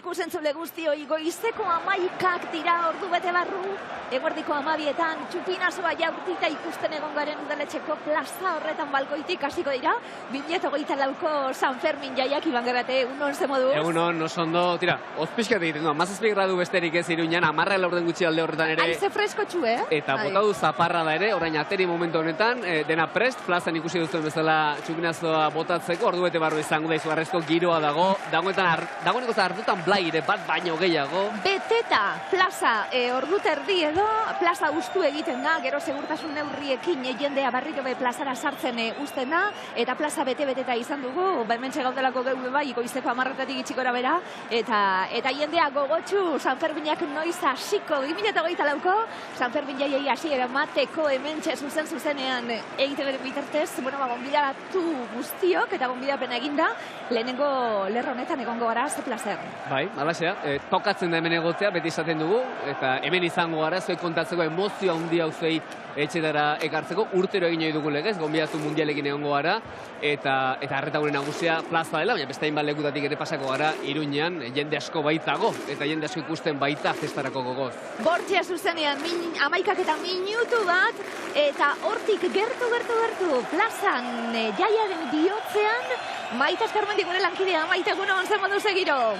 ikusentzule guztioi, goizeko 11 dira ordu bete barru, eguerdiko 12etan txupinazoa jaurtita ikusten egon garen udaletxeko plaza horretan balkoitik hasiko dira, 2024ko San Fermin jaiak Iban Garate, egunon ze moduz? Egunon, oso ondo, tira, ozpixkat egiten du, 17 gradu besterik ez Iruñan, 10 laurden gutxi alde horretan ere. Aize fresko txue, Eta bota du zaparra da ere, orain ateri momentu honetan, dena prest, plazan ikusi duzuen bezala txupinazoa botatzeko, ordu bete barru izango da izugarrezko giroa dagoeneko ardutan blaire bat baino gehiago. Beteta, plaza ordu terdi edo, plaza ustu egiten da, gero segurtasun neurriekin jendea barriro be plazara sartzen uzten da, eta plaza bete-beteta izan dugu, hementxe gaudelako geure bai, goizeko 10 itxikora bera, eta jendea gogotxu San Ferminak noiz hasiko 2024ko, San Fermin jaiei hasiera emateko hementxe zuzenean egiten bitartez, gonbidatu guztiok eta gonbidapena eginda, lehenengo lerro honetan egongo gara, ze plazer. Bai, alaxea, tokatzen da hemen egotea, beti izaten dugu, eta hemen izango gara, zuek kontatzeko emozio handia hauzei etxetara ekartzeko, urtero egin dugu legez, gonbidatu mundialekin egongo gara, eta harreta gure nagusia plaza dela, baina beste hainbat lekutatik ere pasako gara Iruñean, jende asko baitago, eta jende asko ikusten baita festarako gogoz. Bortxea zuzenean, 11 eta minutu bat, eta hortik gertu, plazan jaiaren bihotzean, Maite Azkarmendi gure lankidea, Maite, egunon, zer modu segiro?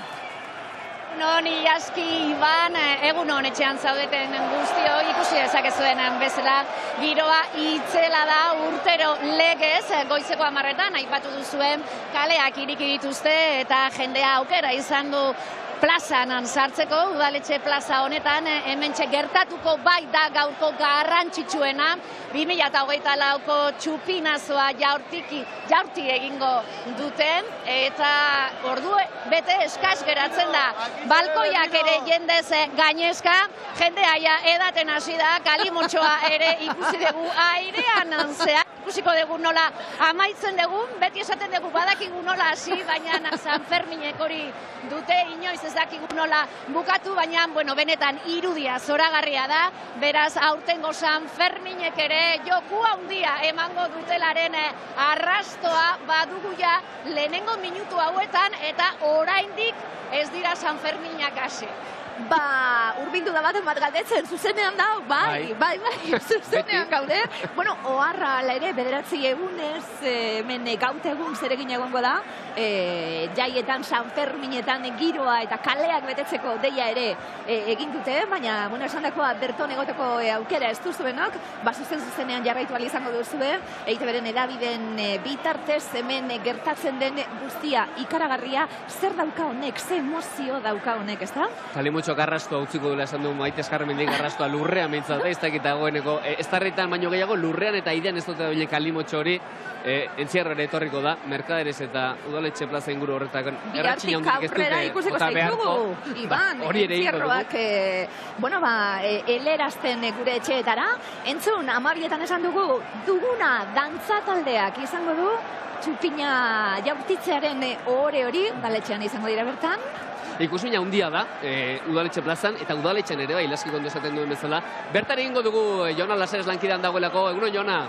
Egunon, Iaski, Iban, egunon etxean zaudeten guztio, ikusi dezakezuen bezala, giroa itzela da urtero legez, goizeko 10etan, aipatu duzuen, kaleak iriki dituzte, eta jendea aukera izan du plazan sartzeko, udaletxe plaza honetan, hementxe gertatuko bai da gaurko garrantzitsuena, 2024ko txupinazoa jaurti egingo duten, eta ordu bete eskaz geratzen da, balkoiak ere jendez gainezka, jendea edaten hasi da, kalimotxoa ere ikusi dugu airean zehar, ikusiko dugu nola amaitzen dugu, beti esaten dugu badakigu nola hasi, baina San Ferminek hori dute, inoiz ez dakigu nola bukatu, baina benetan irudia zoragarria da, beraz aurtengo San Ferminek ere joku handia emango dutelaren arrastoa badugu ja lehenengo minutu hauetan, eta oraindik ez dira San Ferminak hasi. Urbindu da baten bat galdetzen, zuzenean da, bai, zuzenean gaude. Oharra ala ere, 9 egunez, hemen gaute egun zeregin egongo da, jaietan, San Ferminetan giroa eta kaleak betetzeko deia ere egin dute, baina, esan dakoa berton egoteko aukera ez duzuenok, zuzenean jarraitu ahal izango duzue, EITBren edabiden bitartez, hemen gertatzen den guztia ikaragarria, zer dauka honek, ze emozio dauka honek, ez da? Kalimotxo garrastoa utziko duela esan du Maite Azkarmendi, garrastoa lurrean behintzat, ez dakit dagoeneko, ez tarritan baino gehiago, lurrean eta idean ez dute doile kalimotxo hori, entzierrora etorriko da, Merkaderez eta udaletxe plaza inguru horretak. Bigartik aurrera ikusiko zaitugu, Iban, entzierroak, elerazten gure etxeetara, entzun, 12etan esan dugu, duguna dantzataldeak izango du, txupina jaurtitzearen ohore hori, udaletxean izango dira bertan. Ikusmina handia da, udaletxe plazan, eta udaletxean ere, ilaski kondo esaten duen bezala. Bertan egingo dugu Jona Laseres lankidean dagoelako, egunon Jona?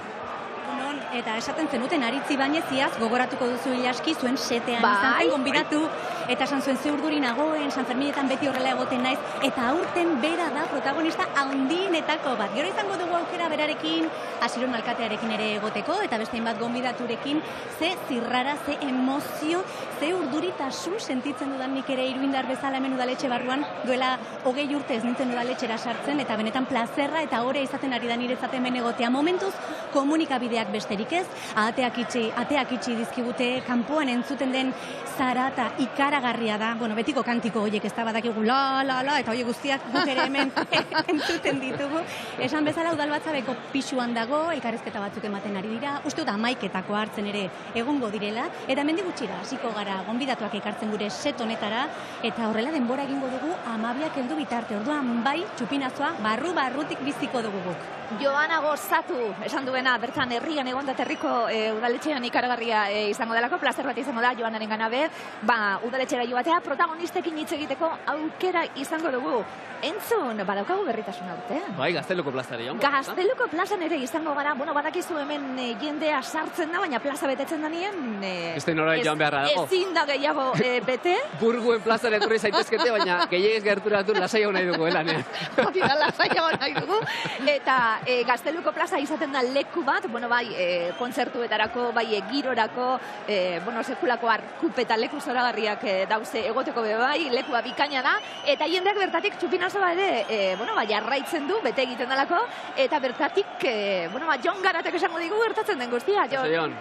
Egunon, eta esaten zenuten Aritzi Bañeziaz, gogoratuko duzu ilaski, zuen setean izan zen gonbidatu, eta esan zuen ze urduri nagoen, San Ferminetan beti horrela egoten naiz, eta aurten bera da protagonista handienetako bat. Gero izango dugu aukera berarekin, Asiron alkatearekin ere egoteko, eta beste hainbat gonbidaturekin, ze zirrara, ze emozio, ze urduritasun sentitzen dudan nik ere Iruindar bezala hemen udaletxe barruan, duela 20 urte ez nintzen udaletxera sartzen, eta benetan plazerra eta ore izaten ari da niretzat hemen egotea. Momentuz, komunikabideak besterik ez, ateak itxi dizkigute, kanpoan entzuten den zarata ikaragarria da, betiko kantiko horiek ez da badakigu la, eta horiek guztiak guk ere hemen entzuten ditugu. Esan bezala udalbatzabeko pisuan dago, elkarrezketa batzuk ematen ari dira, uste dut 11etako hartzen ere egongo direla, eta hemendik gutxira hasiko gara gonbidatuak ekartzen gure set honetara, eta horrela denbora egingo dugu 12ak heldu bitarte, orduan bai txupinazoa barrutik biziko dugu guk. Joana Gozatu esan duena, bertan herrian egon da herriko udaletxean ikaragarria izango delako, plazer bat izango da Joanaren ganabe, udaletxera joatea, protagonistekin hitz egiteko aukera izango dugu. Entzun, badaukagu berritasun aurtean. Bai, Gazteluko plazari joan. Gazteluko plazan ere izango gara, badakizu hemen jendea sartzen da, baina plaza betetzen da nien. Beste norbait joan beharra dago. Ezin da gehiago bete. Burguen plazan etorri zaitezkete, baina gehiagez gerturatu lasaiago nahi dugu, lanean. Hori da, lasaiago nahi dugu. Eta Gazteluko plaza izaten da leku bat, bai, kontzertuetarako, bai, girorako, sekulako arkupeta leku zoragarriak dauze egoteko bai, lekua bikaina da, eta jendeak bertatik txupinazoa ere, jarraitzen du, bete egiten dalako, eta bertatik, Jon Garatek esango digu gertatzen den guztia, Jon.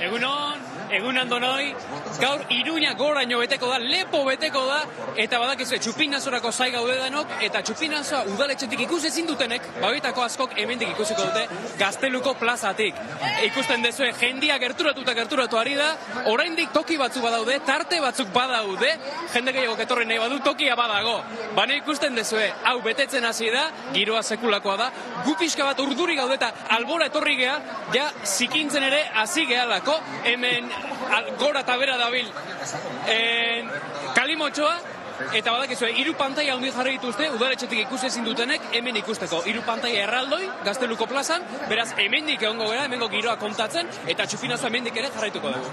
Egunon! Egunon donoi, gaur Iruña goraino beteko da, lepo beteko da, eta badakizu Txupinazorako zai gaude denok, eta Txupinazoa udaletxetik ikusi ezin dutenek, bagoitako askok hemendik ikusiko dute Gazteluko plazatik. Ikusten dezue, jendia gerturatu ari da, oraindik toki batzuk badaude, tarte batzuk badaude, jende gehiago etorri nahi badu, tokia badago. Baina ikusten dezue, hau betetzen hasi da, giroa sekulakoa da, gu pixka bat urduri gaudeta, albora etorri gea, ja zikintzen ere hasi gehalako, hemen gora eta bera dabil Kalimotxoa, eta badakizue, 3 pantaila handi jarri dituzte, udaletxetik ikusi ezin dutenek, hemen ikusteko. 3 pantaila erraldoi, Gazteluko plazan, beraz, hemendik egongo gara, hemengo giroa kontatzen, eta Txupinazoa hemendik ere jarraituko dugu.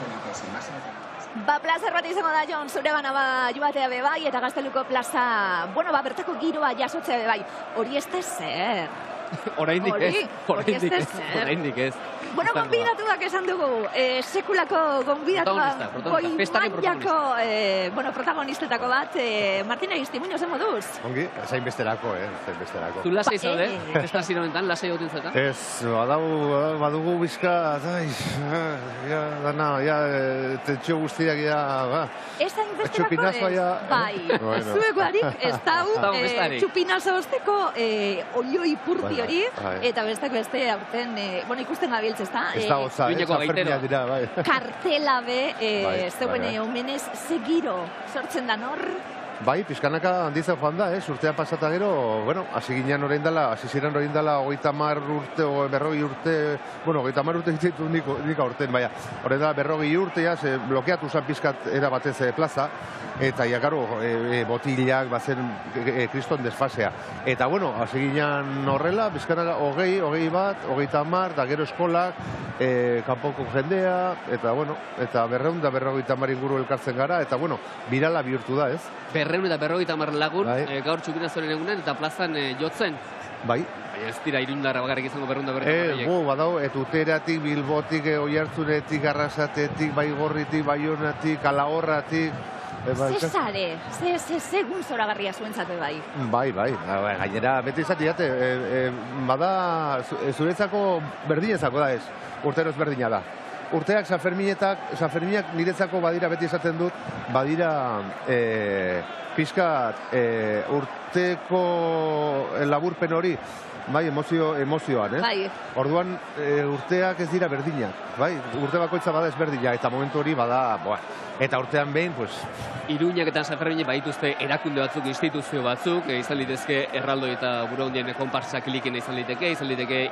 Plazer bat izango da, Jon, zure bana joatea bebai, eta Gazteluko plaza, bertako giroa jasotzea bebai. Hori ez da zer. Oraindik ez. Gonbidatuak esan dugu, sekulako gonbidatuak, goi-mailako protagonistetako bat, Martina Iztimuño, zen moduz? Ongi, zain besterako, Zu lasai zaude, festazio honetan, lasai goten zeta? Ez, badugu bizka, dana, tentsio guztiak, Ez zain besterako ez? Bai, zuekoarik ez dau, Txupinazo osteko olioi purti hori, eta beste aurten, ikusten gabiltz, ez da? Ez da goza, zafermiak dira, bai. Kartela be, zeuen omenez, ze giro sortzen da nor? Bai, pizkanaka handitzen joan da, urtean pasata gero, hasi ginen orain dela, hasi ziren orain dela 30 urte, 40 urte, 30 urte egiten nik aurten, baina, orain dela 40 urte, blokeatu zen pizkat erabatez plaza, eta garo, botilak, bazen kriston desfasea. Eta, hasi ginen horrela, pizkanaka 20 bat, 30, da gero eskolak, kanpoko jendea, eta, eta 250 inguru elkartzen gara, eta, birala bihurtu da, ez? 250 lagun, gaur Txupinazoren egunen, eta plazan jotzen. Bai. Ez dira irundarra bakarrik izango 250. Badao, Uteratik, Bilbotik, Oiartzunetik, Arrasatetik, Baigorritik, Baionatik, Kalahorratik. Zesare, segun zoragarria zuentzat bai. Bai, gainera, beti izatiate, bada, zuretzako berdinezako da ez, urtero ez berdina da. Urteak, Sanferminak niretzako badira, beti esaten dut, badira pizkat urteko laburpen hori, bai, emozioan, Bai. Orduan, urteak ez dira berdinak, bai, urte bakoitza bada ez berdina, eta momentu hori bada, eta urtean behin, pues... Iruñak eta Sanferminek badituzte erakunde batzuk, instituzio batzuk, izan litezke erraldoi eta Buruondien konpartsak liken izan liteke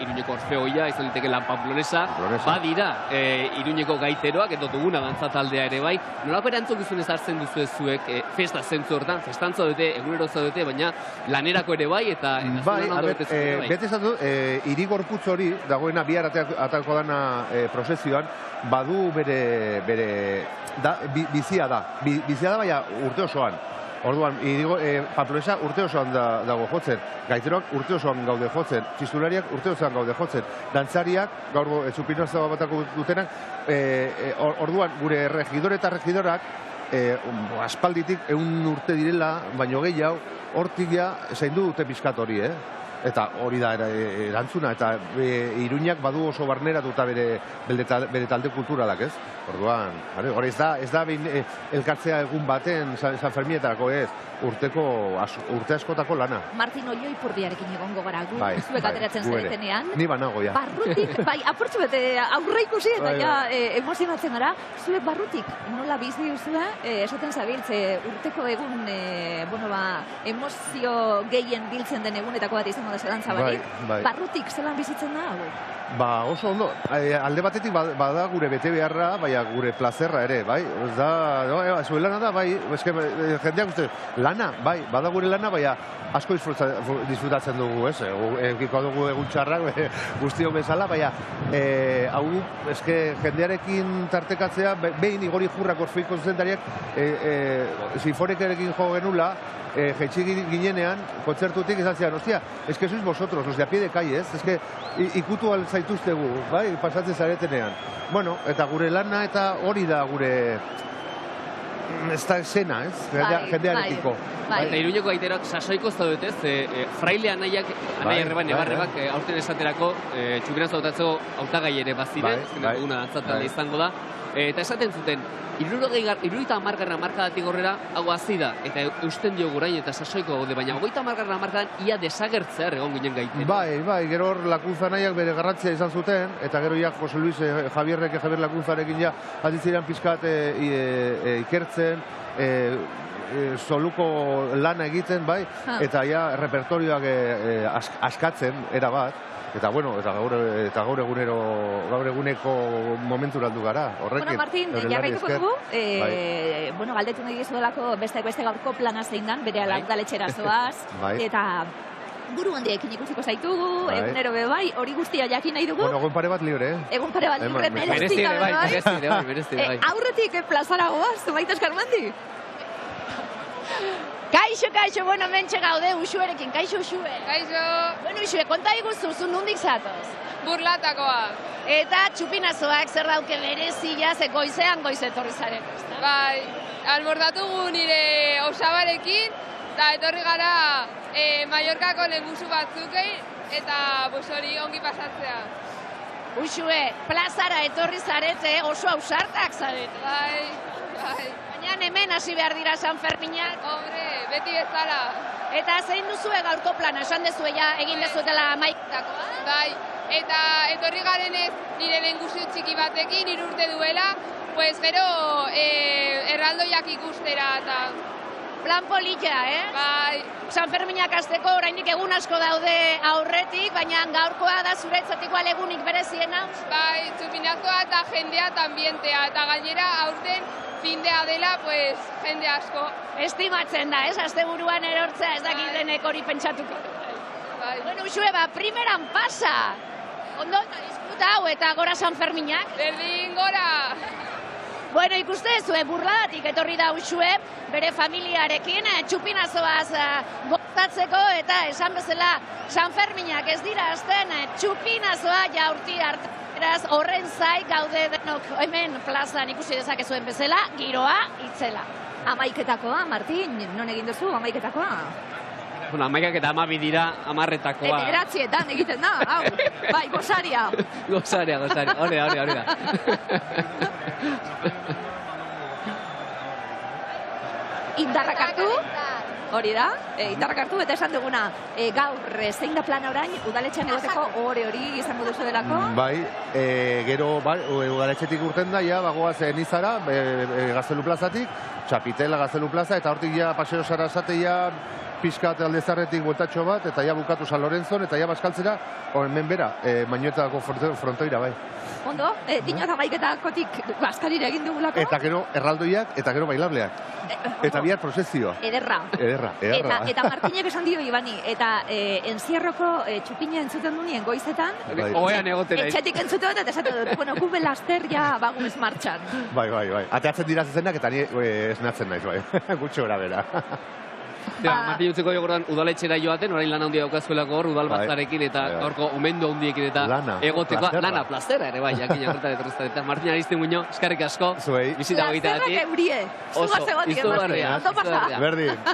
Iruñeko Orfeoia, izan liteke Lan Pamplonesa, badira Iruñeko gaiteroak, edo duguna dantza taldea ere bai. Nolako erantzukizunez hartzen duzu zuek festa zentzu hortan, festantza dute, egunero dute, baina lanerako ere bai, eta... Bai, beti esan du, hiri gorputz hori, dagoena bihar atako dana prozesioan, badu bere bizia da baina urte osoan. Orduan, Pamplonesa urte osoan dago jotzen, gaiteroak urte osoan gaude jotzen, txistulariak urte osoan gaude jotzen, dantzariak, gaur Txupinazoa batako dutenak, orduan, gure regidore eta regidorak, aspalditik 100 urte direla, baino gehiago, hortik ja, zaindu dute pizkat hori, Eta hori da erantzuna, eta Iruñak badu oso barneratuta bere talde kulturalak, ez? Orduan, hori ez da elkartzea egun baten San Ferminetarako, ez? Urte askotako lana. Martin Olloi Purdiarekin egongo gara, zuek ateratzen zaretenean. Ni banago, ja. Barrutik, apurtzu bete aurre ikusi, eta ja emozionatzen gara, zuek barrutik, nola bizi duzue, esaten zabiltze, urteko egun, emozio gehien biltzen den egunetako bat izango da zelantza barik. Barrutik, zelan bizitzen da, hau? Ba, oso ondo. Alde batetik bada gure bete beharra, baina gure plazerra ere, bai? Zuen lana da, bai? Jendeak uste, lana, bai? Bada gure lana, baina asko disfrutatzen dugu, ez? Ekiko dugu egun txarrak, guztiok bezala, baina hau, jendearekin tartekatzea, behin Igori Jurrak orfeiko zuzendariak sinfonikarekin jo genula, jetxi ginenean, kontzertutik izan zian, hostia, ez que sois vosotros, los de a pie de calle, ez? Ez que ikutu zaituztegu, bai, pasatzen zaretenean. Bueno, eta gure lana eta hori da gure ez da esena, ez? Jendearekiko. Eta Iruñeko gaiterak sasoiko ez daudetez, fraile anaiak, anai arreban, ebarrebak, aurten esaterako, txupiraz hautatzeko hautagai ere baziren, ezkenak duguna dantzatan izango da. Eta esaten zuten, 70. markadatik horrera, hau hazi da, eta eusten dio gurain eta sasoiko gaude, baina 30. markadan ia desagertzea egon ginen gaiten. Bai, gero hor Lakunza nahiak bere garrantzia izan zuten, eta gero ja Jose Luis Javier Lakunzarekin ja aziziran pizkat ikertzen, soluko lana egiten, bai, eta ja repertorioak askatzen, erabat. Eta bueno, eta gaur eguneko momentura aldu gara, horrekin. Bueno, Martin, jarraituko dugu, galdetu nahi dizudalako beste gaurko plana zein dan, bere udaletxera zoaz, eta buru handiekin ikusiko zaitugu, egunero bai, hori guztia jakin nahi dugu. Bueno, egun pare bat libre, Egun pare bat libre, mereztik, bai. Aurretik plazara goaz, Maite Eskarmendi? Kaixo, bueno, mentxe gaude, Uxuerekin, kaixo, Uxue. Kaixo. Bueno, Uxue, konta iguzu, zu nundik zatoz? Burlatakoa. Eta txupinazoak zer dauke berezia, ze goizean etorri zaren, ezta? Bai, almordatugu nire osabarekin, eta etorri gara Mallorcako lehengusu batzukei, eta hori ongi pasatzea. Uxue, plazara etorri zarete, oso ausartak zarete. Bai. Baina hemen hasi behar dira San Ferminak. Hombre, beti bezala. Eta zein duzue gaurko plana, esan dezue ja egin dezuetela amaiketakoa? Bai, eta etorri garenez nire lehengusu txiki batekin, 3 urte duela, pues gero erraldoiak ikustera eta... Plan polita, Bai. San Ferminak hasteko oraindik egun asko daude aurretik, baina gaurkoa da zuretzatiko egunik bereziena. Bai, txupinazoa eta jendea eta ambientea, eta gainera aurten findea dela, pues, jende asko. Estimatzen da, asteburuan erortzea ez dakitenek hori pentsatuko. Bai. Bueno, Uxue, primeran pasa. Ondo eta disfruta hau eta gora San Ferminak. Berdin gora. Bueno, ikuste zue burladatik etorri da Uxue, bere familiarekin, txupinazoaz gozatzeko eta esan bezala San Ferminak ez dira azten txupinazoa jaurti arte. Beraz, horren zai gaude denok hemen plazan ikusi dezakezuen bezala, giroa itzela. Amaiketakoa, Martin, non egin duzu amaiketakoa? Bueno, amaikak eta 12 dira 10-etakoa. Bederatzietan egiten da, hau, bai, gozaria. Gozaria, hori da. Indarrak hartu, hori da, indarrak hartu, eta esan duguna, gaur zein da plana orain, udaletxean egoteko hori izango duzu delako? Bai, gero, udaletxetik urten da, ja, bagoaz Nizara, Gaztelu plazatik, Txapitela Gaztelu plaza, eta hortik ja Paseo Sarasate ja pixkat aldezarretik bueltatxo bat, eta ja bukatu San Lorenzon, eta ja baskaltzera, hemen bera, Mañuetako frontoira, bai. Ondo, dinot amaiketakotik baskarira egin dugulako? Eta gero erraldoiak, eta gero bailableak. Eta bihar prozezioa. Ederra. Eta Martinek esan dio, Ibani, eta enzierroko txupina entzuten dunien goizetan, Oean egotera. etxetik entzuten dut, eta esatu dut, bueno, gube laster ja baguz martxan. Bai. Ateatzen dira zezenak, eta ni esnatzen naiz, bai. Gutxo gara bera. Martin Utzeko jogordan udaletxera joaten, orain lan handia daukazkoelako hor, udal batzarekin eta gaurko omendu handiekin eta egoteko lana plazera ere, bai, jakin jakortan etorrezta. Eta Martin Ariztin Muño, eskerrik asko, bizita goita dati.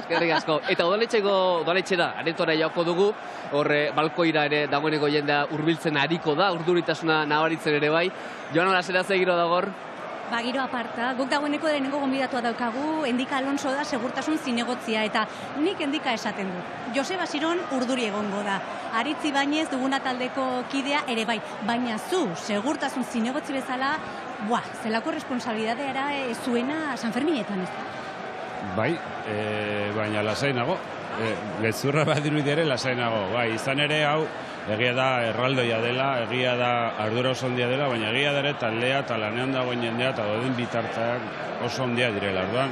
Eskerrik asko. Eta udaletxera, aretora jauko dugu, horre balkoira ere dagoeneko jendea hurbiltzen ariko da, urduritasuna nabaritzen ere bai. Joan Olasera zegiro dagor? Ba, giro aparta, guk dagoeneko lehenengo gonbidatua daukagu, Endika Alonso da segurtasun zinegotzia, eta nik Endika esaten du. Joseba Siron urduri egongo da. Aritz Ibañez duguna taldeko kidea ere bai, baina zu segurtasun zinegotzi bezala, zelako responsabilidadeara zuena San Ferminetan ez da? Bai, baina lasainago. Gezurra badiruid ere lasainago. Bai, izan ere hau, egia da erraldoia dela, egia da ardura oso ondia dela, baina egia da ere taldea eta lanean dagoen jendea eta dauden bitarteak oso ondia direla. Orduan,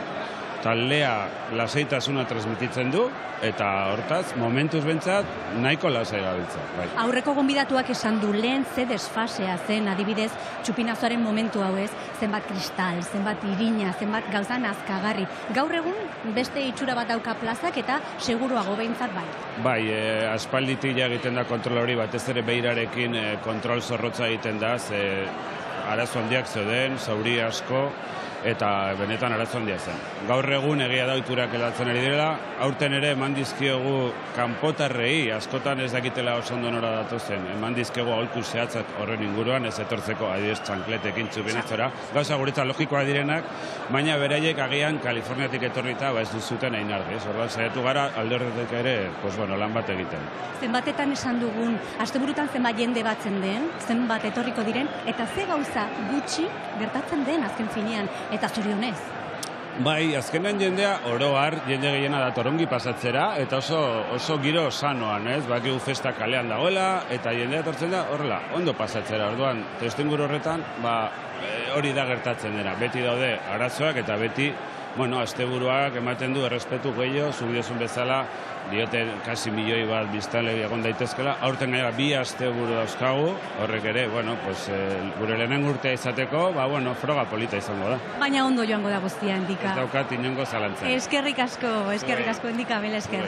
taldea lasaitasuna transmititzen du, eta hortaz, momentuz bentsat, nahiko lasai gabiltza. Bai. Aurreko gonbidatuak esan du lehen ze desfasea zen, adibidez, txupinazoaren momentu hau ez, zenbat kristal, zenbat irina, zenbat gauza nazkagarri. Gaur egun, beste itxura bat dauka plazak eta seguruago behintzat bai. Bai, aspalditik egiten da kontrol hori, batez ere beirarekin kontrol zorrotza egiten da, arazo handiak zeuden, zauri asko, eta benetan arazo handia zen. Gaur egun egia da ohiturak aldatzen ari direla, aurten ere eman dizkiogu kanpotarrei, askotan ez dakitela oso ondo nora datozen, eman dizkiogu aholku zehatzak horren inguruan, ez etortzeko adibidez txankletekin txupinatzora, gauza guretzat logikoa direnak, baina beraiek agian Kaliforniatik etorrita ez duzuten hain argi. Orduan saiatu gara alde horretik ere, lan bat egiten. Zenbatetan esan dugun, asteburutan zenbat jende batzen den, zenbat etorriko diren, eta ze gauza gutxi gertatzen den azken finean, eta zorionez. Bai, azkenean jendea oroar, jende gehiena datorongi pasatzera, eta oso giro sanoan, ez? Bakigu festa kalean dagoela, eta jendea etortzen da horrela, ondo pasatzera. Orduan, testuinguru horretan, hori da gertatzen dena. Beti daude arazoak eta beti, asteburuak ematen du errespetu gehiago, zuk diozun bezala, diote kasi milioi bat biztanle egon daitezkela, aurten gaira 2 asteburu dauzkagu, horrek ere, gure lehenen urtea izateko, froga polita izango da. Baina ondo joango da guztia, Endika. Ez daukat inongo zalantzan. Eskerrik asko, Endika, bela esker.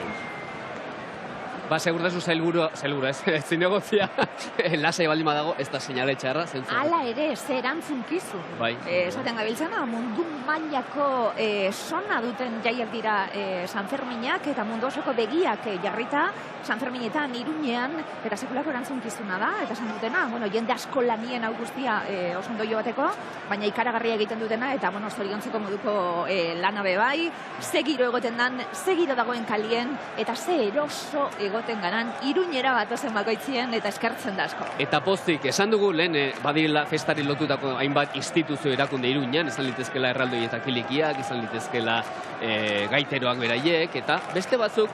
Segurtasun sailburua ez, zinegotzia, lasai baldin badago, ez da seinale txarra, zentzu. Hala ere, ze erantzukizun. Bai. Esaten gabiltzana, mundu mailako sona duten jaiak dira San Ferminak, eta mundu osoko begiak jarrita, San Ferminetan, Iruñean, eta sekulako erantzunkizuna da, eta esan dutena, jende asko lanien hau guztia oso ondo joateko, baina ikaragarria egiten dutena, eta zoriontzeko moduko lana bai, ze giro egoten dan, ze giro dagoen kalien, eta ze eroso egoten garan, Iruñera batozen bakoitzien eta eskertzen da asko. Eta pozik, esan dugu lehen, badirela festari lotutako hainbat instituzio erakunde Iruñan, izan litezkela erraldoi eta kilikiak, izan litezkela gaiteroak beraiek, eta beste batzuk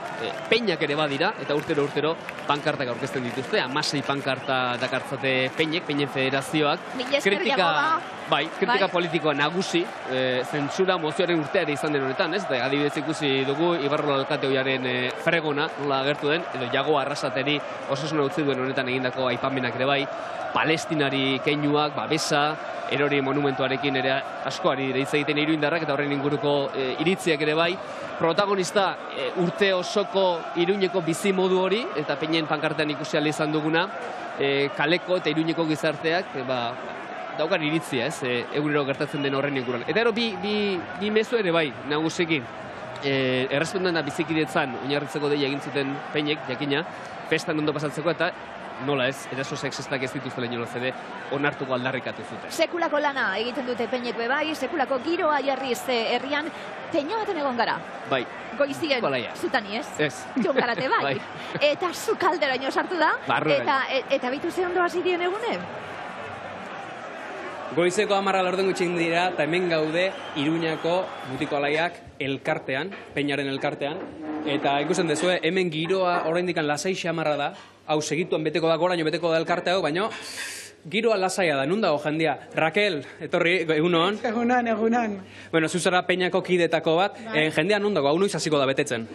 peinak ere badira, eta urtero pankartak aurkezten dituzte, 16 pankarta dakartzate peinen federazioak. Kritika politikoa nagusi, zentsura mozioaren urteare izan den honetan, ez? Adibidez ikusi dugu Ibarrola alkate hoiaren fregona, nola agertu den, edo Jago Arrasateri osasuna utzi duen honetan egindako aipamenak ere bai, Palestinari keinuak, babesa, erori monumentuarekin ere askoari hitz egiten iruindarrak eta horren inguruko iritziak ere bai. Protagonista urte osoko Iruñeko bizi modu hori, eta peinen pankartean ikusi ahal izan duguna, kaleko eta Iruñeko gizarteak, daukan iritzia, ez, egunero gertatzen den horren inguruan. Eta ero, bi mezu ere bai, nagusiki, errespetuan da bizikidetzan, oinarritzeko deia egin zuten peinek, jakina, festan ondo pasatzeko, eta nola ez, eraso sexistak ez dituzela inolaz ere, onartuko aldarrikatu zuten. Sekulako lana egiten dute peinek bai, sekulako giroa jarriz herrian, teina baten egon gara. Bai. Goizien, zutani ez? Ez. Jon garate bai. Eta zukalderaino sartu da, eta bitu ze ondo hasi dien egune? Goizeko 10 laurden gutxin dira, eta hemen gaude Iruñako butiko alaiak elkartean, peinaren elkartean, eta ikusten dezue, hemen giroa oraindik lasai xamarra da, hau segituan beteko da, goraino beteko da elkarte hau, baina giroa lasaia da, nun dago jendia? Raquel, etorri, egunon? Egunon. Bueno, zuzera peinako kidetako bat, jendea nun dago, hau noiz hasiko da betetzen?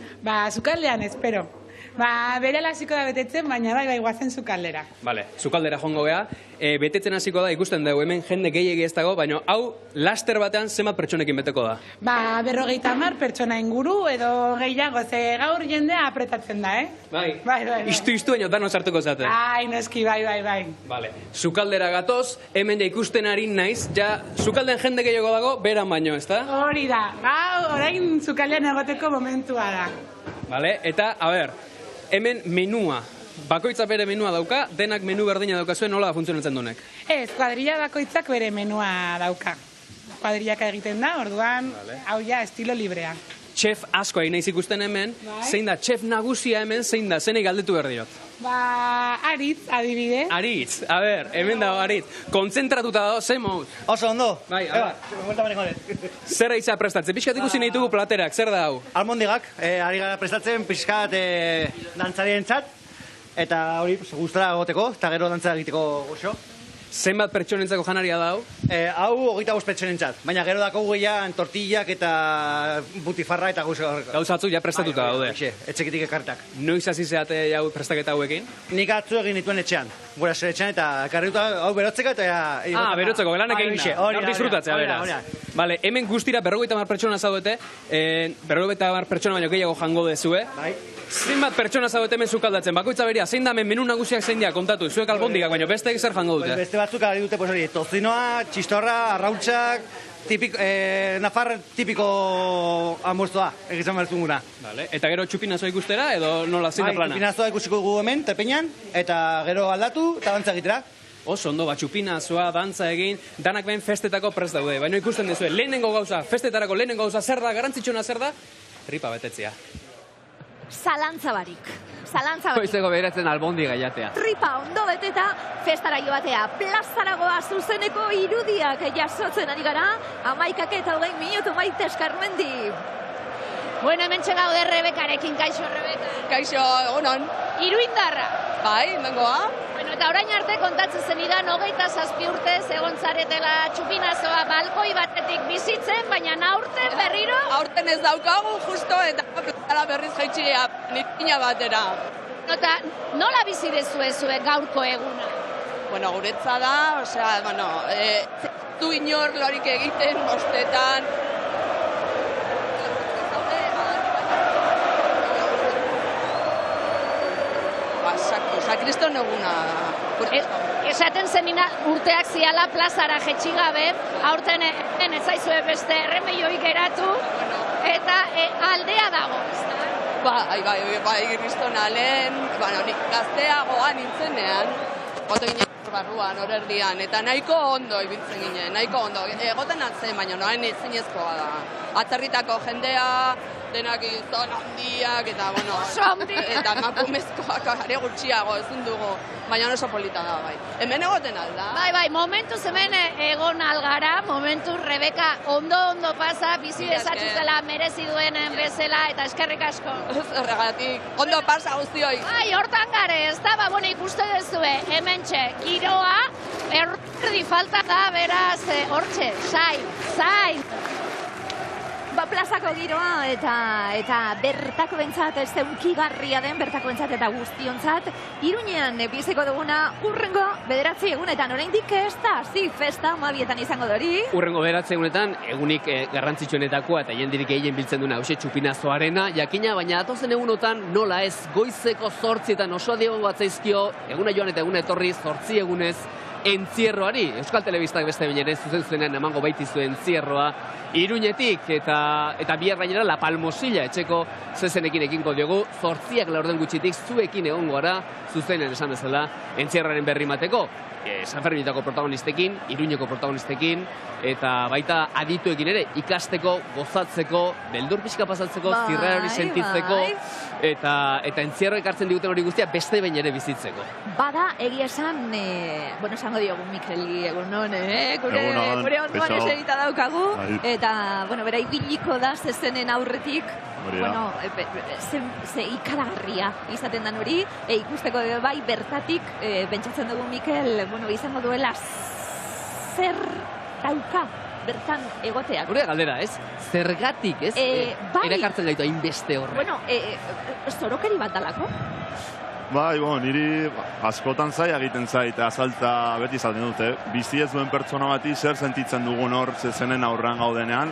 Zukaldean, espero. Berela hasiko da betetzen, baina bai guazen sukaldera. Vale, sukaldera joango gea. Betetzen hasiko da, ikusten dugu hemen jende gehiegi ez dago, baina hau laster batean zenbat pertsonekin beteko da? 50 pertsona inguru edo gehiago, ze gaur jendea apretatzen da, Bai. Istu, baina dano sartuko zate. Ai, noski, bai. Vale, sukaldera gatoz, hemen ja ikusten ari naiz, ja sukalden jende gehiago dago, beran baino, ez da? Hori da, orain sukaldean egoteko momentua da. Vale, eta, a ber, hemen menua. Bakoitza bere menua dauka, denak menu berdina dauka zuen, nola funtzionatzen duenek? Ez, kuadrilla bakoitzak bere menua dauka. Kuadrillaka egiten da, orduan, hau ja, estilo librea. Chef asko egin naiz ikusten hemen, zein da chef nagusia hemen, zein da, zenei galdetu behar diot? Aritz, adibide. Aritz, a ber, hemen dago Aritz. Kontzentratuta dago, zein moduz? Oso ondo. Bai, zer aiza prestatzen? Piskat ikusi nahi dugu platerak, zer da hau? Almondigak, ari gara prestatzen, piskat dantzarien txat, eta hori guztara egoteko, eta gero dantzara egiteko goxo. Zenbat pertsonentzako janaria da hau? Hau 25 pertsonentzat, baina gero dako guian tortillak eta butifarra eta gauzatzu ja prestatuta daude. Etxekitik ekartak. Noiz hasi zeate jau prestaketa hauekin? Nik atzu egin dituen etxean, gura zer etxean eta ekarrituta hau berotzeka eta... berotzeko, belanek egin da. Gaur disfrutatzea, beraz. Vale, hemen guztira 50 pertsona zaudete, 50 pertsona baino gehiago jango dezue. Zenbat pertsona zaudete hemen sukaldatzen, bakoitza beria, zein da hemen menu nagusiak zein dira, kontatu, zuek albondigak, baino beste zer jango dute? Beste batzuk ari dute, tozinoa, txistorra, arrautxak, nafar tipiko almuerzoa, egizan bertzunguna. Eta gero txupinazoa ikustera, edo nola zein da plana? Txupinazoa ikusiko gu hemen, terpeñan, eta gero aldatu, eta dantza egitera. Oso ondo, txupinazoa, dantza egin, danak behin festetako prest daude, baina ikusten dezue, lehenengo gauza, festetarako lehenengo gauza zer da, garantzitsuna zer da, tripa betetzea. Zalantza barik. Goizeko behiratzen albondi gaiatea. Tripa ondo beteta, festara joatea. Plazaragoa zuzeneko irudiak jasotzen ari gara. 11:20 minutu Maite Eskarmendi. Bueno, hemen txegaude Rebekarekin, kaixo Rebeka. Kaixo, egunon. Iruindarra. Bai, mengoa. Bueno, eta orain arte kontatzen zenidan 27 urtez egon zaretela txupinazoa balkoi batetik bizitzen, baina aurten berriro? Aurten ez daukagu justo eta plazara berriz jaitxia nitina batera. Eta nola bizi dezue zuen gaurko eguna? Bueno, guretza da, osea, bueno, du inor lorik egiten, bostetan. Kriston eguna. Esaten zenina urteak ziala plazara jetxi gabe, aurten ez zaizue beste erremeioi geratu, eta aldea dago. Bai, kriston alen, nik gazteagoa nintzenean, gote ginen barruan, horerdian, eta nahiko ondo ibiltzen ginen, nahiko ondo. Egoten atzen, baina noen zinezkoa da. Atzerritako jendea, denak izan handiak, eta, bueno, eta emakumezkoak are gutxiago ezin dugu, baina oso polita da, bai. Hemen egoten alda. Bai, momentuz hemen egon algara, momentuz Rebeka ondo pasa, bizi dezatzutela merezi duenen bezala, eta eskerrik asko. Horregatik, ondo pasa guztioi. Bai, hortan gare, ez da, bueno, ikuste dezue, hemen giroa, erdi falta da, beraz, hortxe, zain. Plazako giroa eta bertako bentsat ez unkigarria den, bertako bentsat eta guztionzat, Iruñean biziko duguna urrengo 9 egunetan, oraindik ez da, festa 12etan izango dori. Urrengo 9 egunetan, egunik garrantzitsuenetakoa eta jendirik egin biltzen duna, hause txupinazoarena, jakina, baina atozen egunotan nola ez, goizeko 8etan oso adiago batzaizkio, eguna joan eta eguna etorri 8 egunez, entzierroari. Euskal Telebistak beste bineren zuzen emango baitizue entzierroa Iruñetik eta bihar gainera La Palmosilla etxeko zezenekin ekingo diogu 8 laurden gutxitik zuekin egongo gara zuzenen esan bezala entzierraren berri mateko. San Ferminetako protagonistekin, Iruñeko protagonistekin, eta baita adituekin ere, ikasteko, gozatzeko, beldur pixka pasatzeko, zirra hori sentitzeko, eta entzierro ekartzen diguten hori guztia beste behin ere bizitzeko. Bada, egia esan, esango diogu Mikreli egunon, gure ondoan eserita daukagu, eta, bera ibiliko da zezenen aurretik, ze ikaragarria izaten dan hori, ikusteko bai bertatik, bentsatzen dugu Mikel, izango duela zer dauka bertan egoteak. Gure galdera, ez? Zergatik, ez? Bai. Erakartzen gaitu hainbeste horre. Bueno, zorokeri bat dalako. Bai, niri askotan zaila egiten zait, azaltza beti izaten dute. Bizi ez duen pertsona bati zer sentitzen dugun hor zezenen aurrean gaudenean,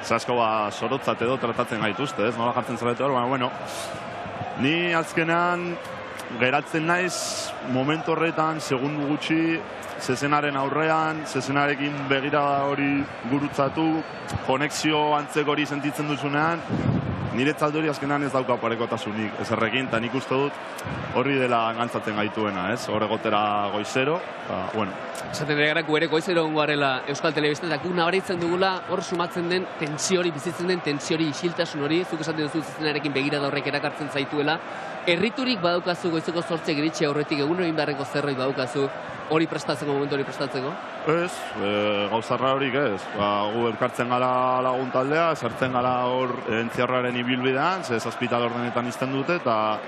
zasko sorotzat edo tratatzen gaituzte, ez? Nola jartzen zarete hor, bueno, ni azkenean geratzen naiz momentu horretan, segundu gutxi, zezenaren aurrean, zezenarekin begira hori gurutzatu, konexio antzeko hori sentitzen duzunean, niretzat hori azkenean ez dauka parekotasunik ezerrekin, eta nik uste dut horri dela gantzatzen gaituena, ez? Hor egotera goizero, eta, bueno. Esaten gara, gu ere goizero ongoarela Euskal Telebistan, eta gu nabaritzen dugula hor sumatzen den tensio hori, bizitzen den tensio hori, isiltasun hori, zuk esaten duzu zezenarekin begirada horrek erakartzen zaituela. Erriturik badaukazu goizeko 8 iritsi aurretik egun egin beharreko zerbait badaukazu hori prestatzeko, momentu hori prestatzeko? Ez, gauzarra horik ez. Gu elkartzen gara lagun taldea, sartzen gara hor entziarraren ibilbidean, ze zazpital ordenetan izten dute, eta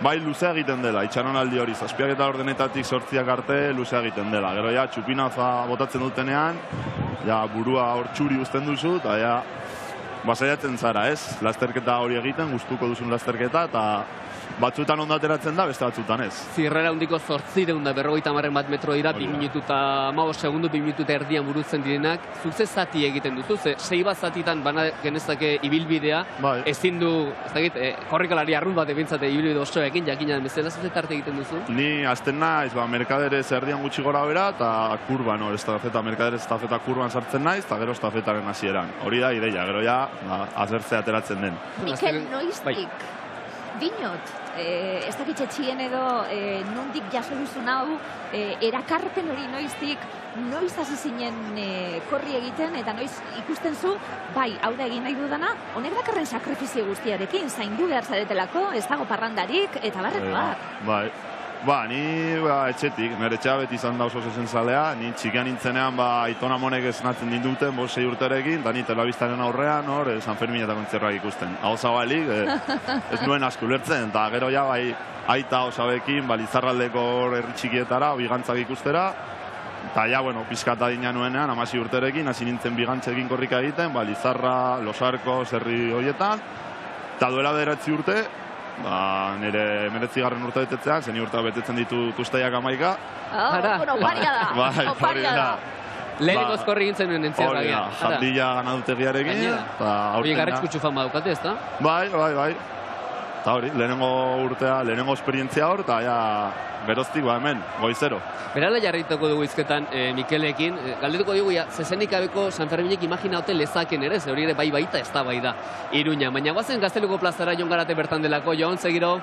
bai luzea egiten dela, itxaronaldi hori, zazpiak eta ordenetatik 8 arte luzea egiten dela. Gero ja, txupinaza botatzen dutenean, ja, burua hor txuri uzten duzu, eta ja, basaiatzen zara, ez? Lasterketa hori egiten, gustuko duzun lasterketa, eta batzutan ondo ateratzen da, beste batzutan ez. Zirrara hundiko 850 bat metro dira, 2 minutu eta 15 segundu, 2 minutu eta erdian burutzen direnak. Zuk ze zati egiten duzu, ze 6 bat zatitan bana genezake ibilbidea, ezin du, ez dakit, korrikalari arrun bat ebintzate ibilbide osoekin, jakinan bezala zuze tarte egiten duzu? Ni azten naiz, merkaderez erdian gutxi gora bera, eta kurban, estafeta, merkaderez estafeta kurban sartzen naiz, eta gero estafetaren hasieran. Hori da ideia, gero ja, azertzea ateratzen den. Mikel, noiztik? Dinot, ez dakitxe txien edo nondik jaso duzun hau, erakarpen hori noiztik, noiz hasi zinen korri egiten, eta noiz ikusten zu, bai, hau da egin nahi dudana, honek dakarren sakrifizio guztiarekin, zaindu behar zaretelako, ez dago parrandarik, eta barrekoak. Bai. Ni etxetik, nire etxea beti izan da oso zezen zalea, ni txikian nintzenean Aitona Monek esnatzen dinduten, 6 urterekin, da ni telebistaren aurrean hor, San Fermin eta kontzerrak ikusten. Hau zabalik, ez nuen asko ulertzen, eta gero ja, aita osabekin, Lizarraldeko hor herri txikietara, bigantzak ikustera, eta ja, pizkata dina nuenean, 16 urterekin, hasi nintzen bigantzekin korrika egiten, Lizarra, Los Arcos, herri horietan, eta duela 9 urte, nire 19. urte betetzean, zeni urte betetzen ditu Uztaiak 11. Oparia da. Oparia da. Lehenengoz korri gintzen nuen entziarra gehiago. Hori da, jandila ganadutegiarekin. Hori garritzkutsu fan badukate, ez da? Bai. Eta hori, lehenengo urtea, lehenengo esperientzia hor, eta ja, geroztik, hemen, goizero. Berala jarrituko dugu izketan Mikelekin, galdetuko dugu, zezenik abeko San Ferminek imaginaute lezaken ere, ze hori ere bai baita ez da bai da Iruña. Baina guazen Gazteluko plazara Jon Garate bertan delako, Jon, segiro.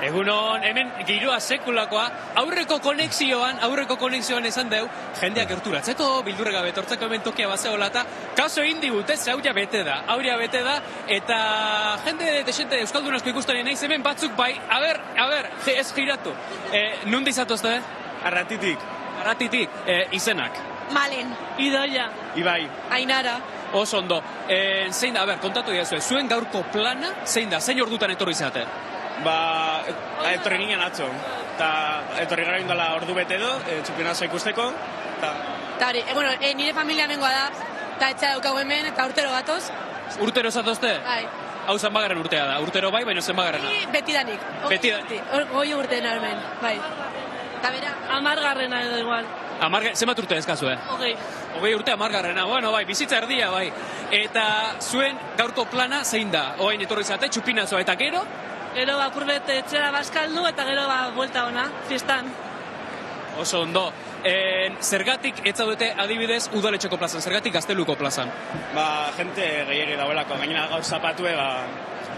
Egunon, hemen giroa sekulakoa, aurreko konexioan esan deu, jendeak gerturatzeko, bildurrega betortzeko hemen tokia bazeola, eta kaso egin digute, ze hauria bete da, eta jende desente Euskaldun asko ikusten naiz hemen batzuk bai, a ber, ez giratu. Nundi izatozte? Arratitik, izenak. Malen. Idoia. Ibai. Ainara. Oso ondo. Zein da, kontatu diazue, zuen gaurko plana, zein da, zein ordutan etorri zate? Etorri ginen atzo. Etorri gara indala ordu bete edo, txupinazo ikusteko. Nire familia mengoa da, eta etxea daukagu hemen, eta urtero gatoz. Urtero zatozte? Bai. Hau zenbagaren urtea da, urtero bai, baina zenbagarena. Betidanik. Goi urtean hemen, bai. Eta bera, 10garrena edo igual. Zenbat urte ezkazue? 20 urte 10garrena, bai, bizitza erdia, bai. Eta zuen gaurko plana zein da? Oain etorri zate, txupinazoa eta gero? Gero kurbet etxera baskaldu eta gero buelta ona, fiestan. Oso ondo. Zergatik ez zaudete adibidez udaletxeko plazan, zergatik Gazteluko plazan? Jente gehiagi dauelako, gainera gauz zapatue,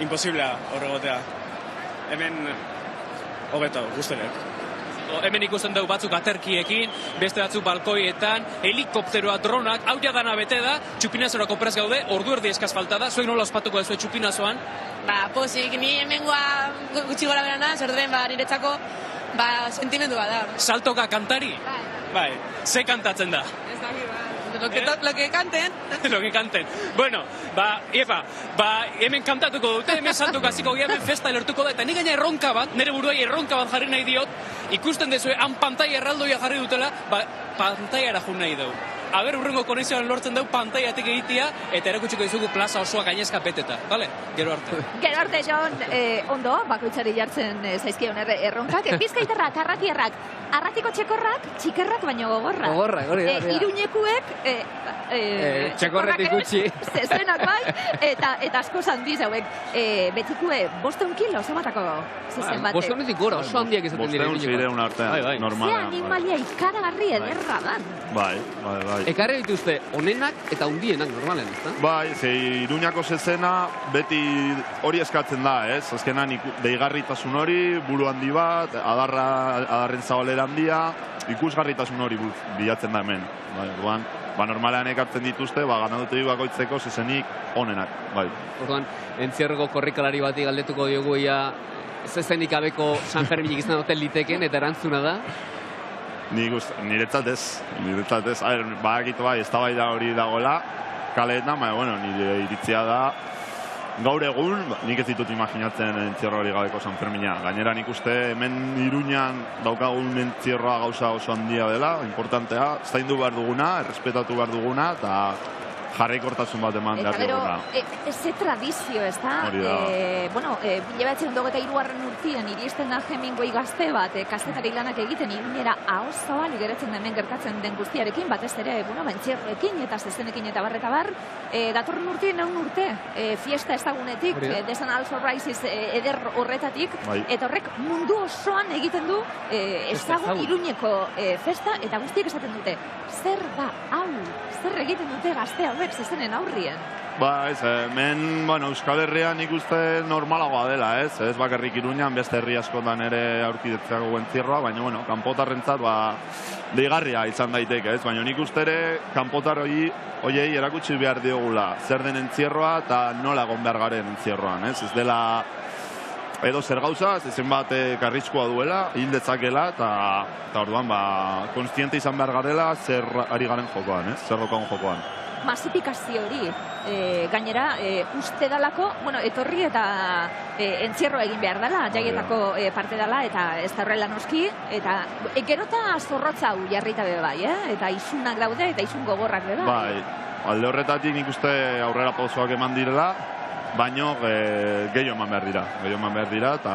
imposiblea horregotea. Hemen, hobeto, guztelek. Hemen ikusten dugu batzuk aterkiekin, beste batzuk balkoietan, helikopteroa, dronak, hau jadana bete da, txupinazorako prez gaude, ordu erdi eskaz falta da, zuen nola ospatuko dezue txupinazoan? Pozik, ni hemengoa gutxi gora berana, zerduen, niretzako, sentimendu bat da. Saltoka kantari? Bai. Ze kantatzen da? Ez dakit, Lo que canten. Lo que canten. Bueno, hemen kantatuko dute, hemen saltuko hasiko gara, hemen festa lertuko da, eta ni gaina erronka bat, nire buruai erronka bat jarri nahi diot, ikusten dezue, han pantaia erraldoia jarri dutela, pantaiara jun nahi dugu. Aber, urrengo konexioan lortzen dugu pantaiatik egitea, eta erakutsiko dizugu plaza osoa gainezka beteta, bale? Gero arte. Gero arte, Jon, ondo, bakoitzari jartzen zaizkion erronkak. Bizkaitarrak, arratiarrak, arratiko txekorrak, txikerrak baino gogorrak. Gogorrak, hori da. Iruñekuek, txekorretik gutxi. Zezenak bai, eta asko zandiz hauek. Betikue, 500 kilo, zematako zezen batek. 500 gora, oso handiak izaten dira. 500 artean, normalean. Ze animalia ikaragarri ederra dan. Bai. Ekarri dituzte onena eta hundienak normalen, ezta? Bai, Iruñako zezena beti hori eskatzen da, ez? Azkenan deigarritasun hori, buru handi bat, adarren zabalera handia, ikusgarritasun hori bilatzen da hemen. Bai, normalean ekartzen dituzte, ganadutegi bakoitzeko zezenik onenak, bai. Orduan, entzierroko korrikalari bati galdetuko diogu zezenik abeko San Ferminik izan duten liteken, eta erantzuna da? Niretzat ez. Badakitu bai, ez da bai da hori dagoela, kaleetan, baina, nire iritzia da, gaur egun, nik ez ditut imaginatzen entzierro hori gabeko San Fermina. Gainera nik uste hemen Iruñan daukagun entzierroa gauza oso handia dela, importantea, zaindu behar duguna, errespetatu behar duguna, eta jarraikortasun bat eman behar duguna. Ze tradizio, ez da? Hori da. Bueno, 1993 urtien iristen da Hemingway gazte bat, kazetari lanak egiten Iruñera ahoz zabalik geratzen da hemen gertatzen den guztiarekin, batez ere, entzierroekin eta zezenekin eta bar. Datorren urtien 100 urte, fiesta ezagunetik, desan Also Rises eder horretatik, eta horrek mundu osoan egiten du ezagun Iruñeko festa, eta guztiek esaten dute, zer da hau, zer egiten dute gazte hauek zezenen aurrien? Ba, ez, hemen, Euskal Herrian ikuste normalagoa dela, ez? Ez bakarrik Iruñan, beste herri askotan ere aurkidetzeako entzierroa, baina, kanpotarrentzat, deigarria izan daiteke, ez? Baina nik uste ere, kanpotar hoiei erakutsi behar diogula, zer den entzierroa eta nola egon behar garen entzierroan, ez? Ez dela edo zer gauza, zezen bat karrizkoa duela, hil detzakela, eta orduan, konstiente izan behar garela, zer ari garen jokoan, ez? Zer dokagun jokoan. Masifikazio hori, gainera, uste dalako, etorri eta entzierroa egin behar dela, jaietako parte dela, eta ez da horrela noski, eta gerota zorrotza hau jarrita be bai, eta isunak daude, eta isun gogorrak be bai. Bai, alde horretatik nik uste aurrera pausoak eman direla, baino gehiago eman behar dira, eta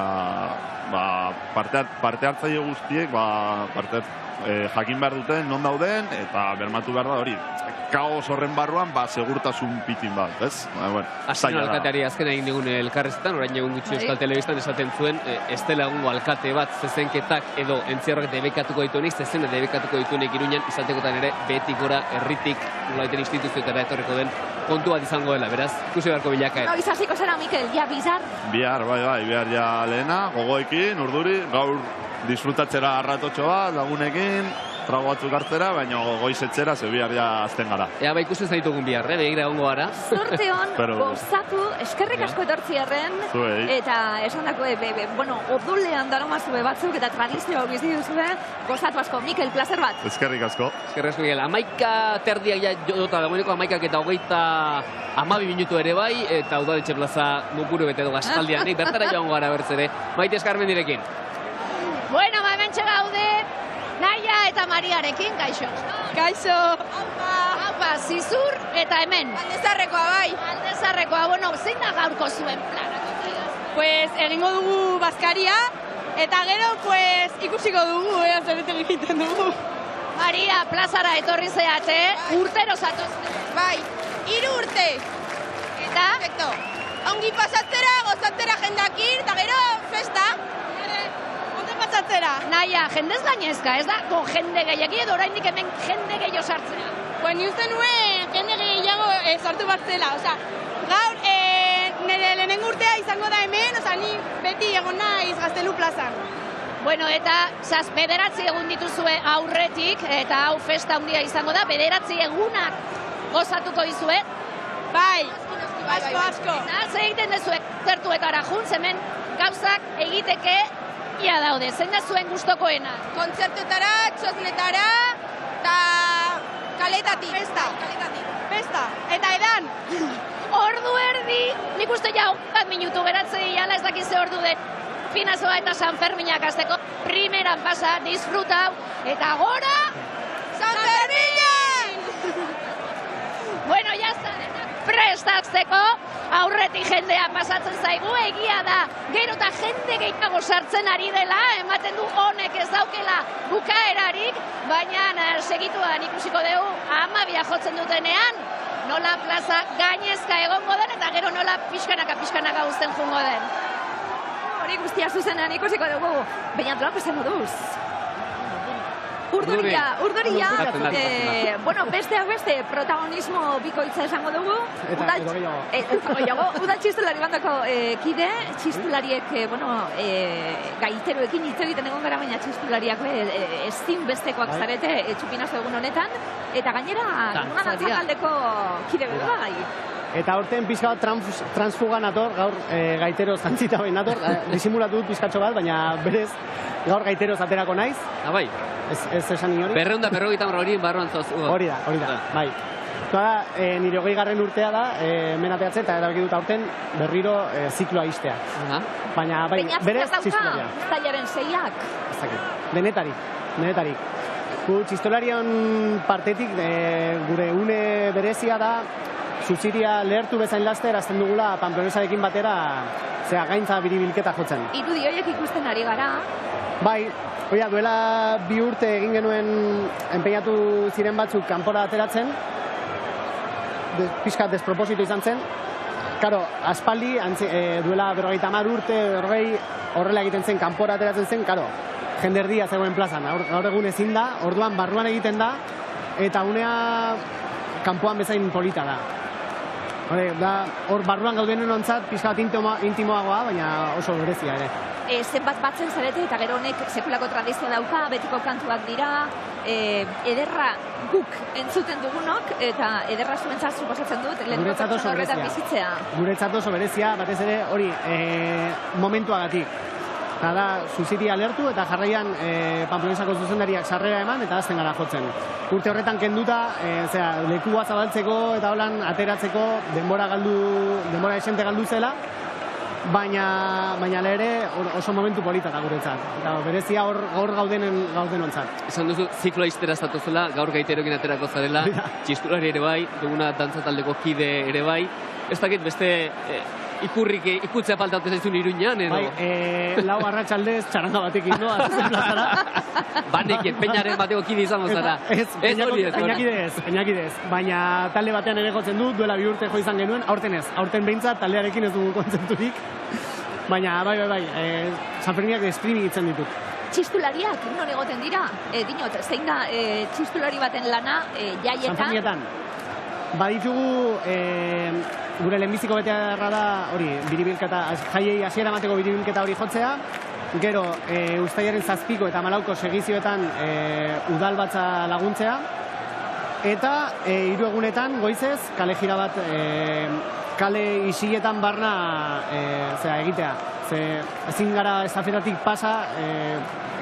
parte hartzaile guztiek, jakin behar duten, non dauden, eta bermatu behar da hori. Kaos horren barruan, segurtasun pitin bat, ez? Azken alkateari azken egin digun elkarrezetan, orain egun gutxi Euskal Telebistan esaten zuen, ez dela egungo alkate bat zezenketak edo entzierroak debekatuko dituenik, zezena debekatuko dituenik Iruñan, izatekotan ere behetik gora herritik, nolaiten instituzioetara etorriko den kontu bat izango dela, beraz, ikusi beharko bilakaera. Noiz hasiko zera, Mikel, bizar? Bihar, bihar ja lehena, gogoekin, urduri, gaur disfrutatzera arratotxo bat, lagunekin, trago batzuk hartzera, baina goizetzera, bihar ja azten gara. Ikusten zaitugun bihar, begira egongo gara. Zorte hon, gozatu, eskerrik asko etortzi erren, eta esan dako, odulean daromazue batzuk, eta tradizioa bizi duzue, gozatu asko. Mikel, placer bat. Eskerrik asko. Eskerrik asko, Miguel. 11 terdiak ja jota, dagoeneko 11 eta 12 minutu ere bai, eta udaletxe plaza mupuru bete du gastaldianik, bertara joango gara bertzere. Maite Eskarmendirekin. Bueno, hementxe gaude, Naia eta Mariarekin, kaixo. Kaixo. Haupa, zizur eta hemen. Aldezarrekoa bai. Aldezarrekoa, zein da gaurko zuen plana? Pues egingo dugu bazkaria, eta gero, ikusiko dugu, zerretzen egiten dugu. Maria, plazara etorri zeate, urtero zatozte. Bai, 3 urte. Eta? Perfecto. Ongi pasatzera, gozatzera jendakin, eta gero, festa. Pasatzera. Naia, jendez gainezka, ez da? Jende gehiagi edo oraindik hemen jende gehiago sartzea. Ni uste nuen jende gehiago sartu bat zela. Gaur, nire lehenengo urtea izango da hemen, ni beti egon naiz Gaztelu plazan. Bueno, eta 9 egun dituzue aurretik, eta hau festa handia izango da, 9 egunak gozatuko dizue. Bai, asko. Zer egiten dezuek zertuetara juntz, hemen gauzak egiteke ia daude, zein da zuen gustokoena? Kontzertuetara, txosnetara, eta Kaletatik. Besta. Eta edan. Ordu erdi, nik uste ja 1 minutu geratzen diala, ez dakiz ze ordu den. Pinazoa eta San Ferminak azteko, primeran pasa, disfrutau, eta gora... San Ferminen! Bueno, jazta, prestatzeko, aurretik jendea pasatzen zaigu, egia da, gero eta jende gehiago sartzen ari dela, ematen du honek ez daukela bukaerarik, baina segituan ikusiko dugu 12 jotzen dutenean, nola plaza gainezka egongo den, eta gero nola pixkanaka uzten jungo den. Hori guztia zuzenean ikusiko dugu, baina doak esan moduz. Urduria, bueno, besteak beste, protagonismo bikoitza esango dugu. Udal txistulari bandako kide, txistulariek, gaiteroekin hitz egiten egon gara, baina txistulariak ezin bestekoak zarete txupinazo egun honetan, eta gainera, nuna dantzakaldeko kide bera gai. Eta horten pixka bat transfugan ator, gaur gaitero zantzita behin ator, disimulatu dut pixkatxo bat, baina berez gaur gaitero zaterako naiz. Bai. Ez esan hori. 250 hori barruan zoz. Hori da, bai. Nire 20. urtea da, menateatzen, eta erabaki dut aurten berriro zikloa iztea. Baina berez txistularia. Zailaren 6ak. Denetarik. Gu txistularion partetik gure une berezia da, Zuziria lehertu bezain laster azten dugula Pamplonesarekin batera gaintza biribilketa jotzen. Irudi horiek ikusten ari gara. Bai, duela 2 urte egin genuen enpeinatu ziren batzuk kanpora ateratzen, pixka desproposito izan zen. Karo, aspaldi, duela 50 urte, horrela egiten zen, kanpora ateratzen zen, karo, jende erdia zegoen plazan, gaur egun ezin da, orduan barruan egiten da, eta unea kanpoan bezain polita da. Hor barruan gaudenen ontzat, pixka bat intimoagoa, baina oso berezia ere. Zenbat batzen zarete, eta gero honek sekulako tradizioa dauka, betiko kantuak dira, ederra guk entzuten dugunok, eta ederra zuentzat suposatzen dut, lehenko horretan bizitzea. Guretzat oso berezia, batez ere hori momentuagatik. Eta da, Zuziria lertu eta jarraian Pamplonesako zuzendariak sarrera eman eta azten gara jotzen. Urte horretan kenduta, lekua zabaltzeko eta holan ateratzeko denbora esente galdu zela, baina ere oso momentu polita da guretzat. Eta berezia hor gauden ontzat. Esan duzu, zikloa iztera zatuzela, gaur gaiterokin aterako zarela, txistulari ere bai, duguna dantzataldeko kide ere bai. Ez dakit beste ikutzea faltatzen zaizun Iruñan, edo? Bai, lau arratsaldez txaranga batekin, no? Azuzen plazara. Banekin, peñaren bateko kide izango zara. Ez, peñakidez. Baina talde batean ere jotzen du, duela 2 urte jo izan genuen, aurten behintzat taldearekin ez dugu kontzerturik. Baina, bai, San Ferminak streaming itzen ditut. Txistulariak, non egoten dira? Dinot, zein da txistulari baten lana jaietan? San Fermietan. Baditugu, gure lehenbiziko betearra da, hori, biribilketa, jaiei hasiera emateko biribilketa hori jotzea, gero, uztailaren 7 eta 14 segizioetan udalbatza laguntzea, eta 3 egunetan, goizez, kale jira bat, kale isiletan barna egitea. Ezin gara estafetatik pasa,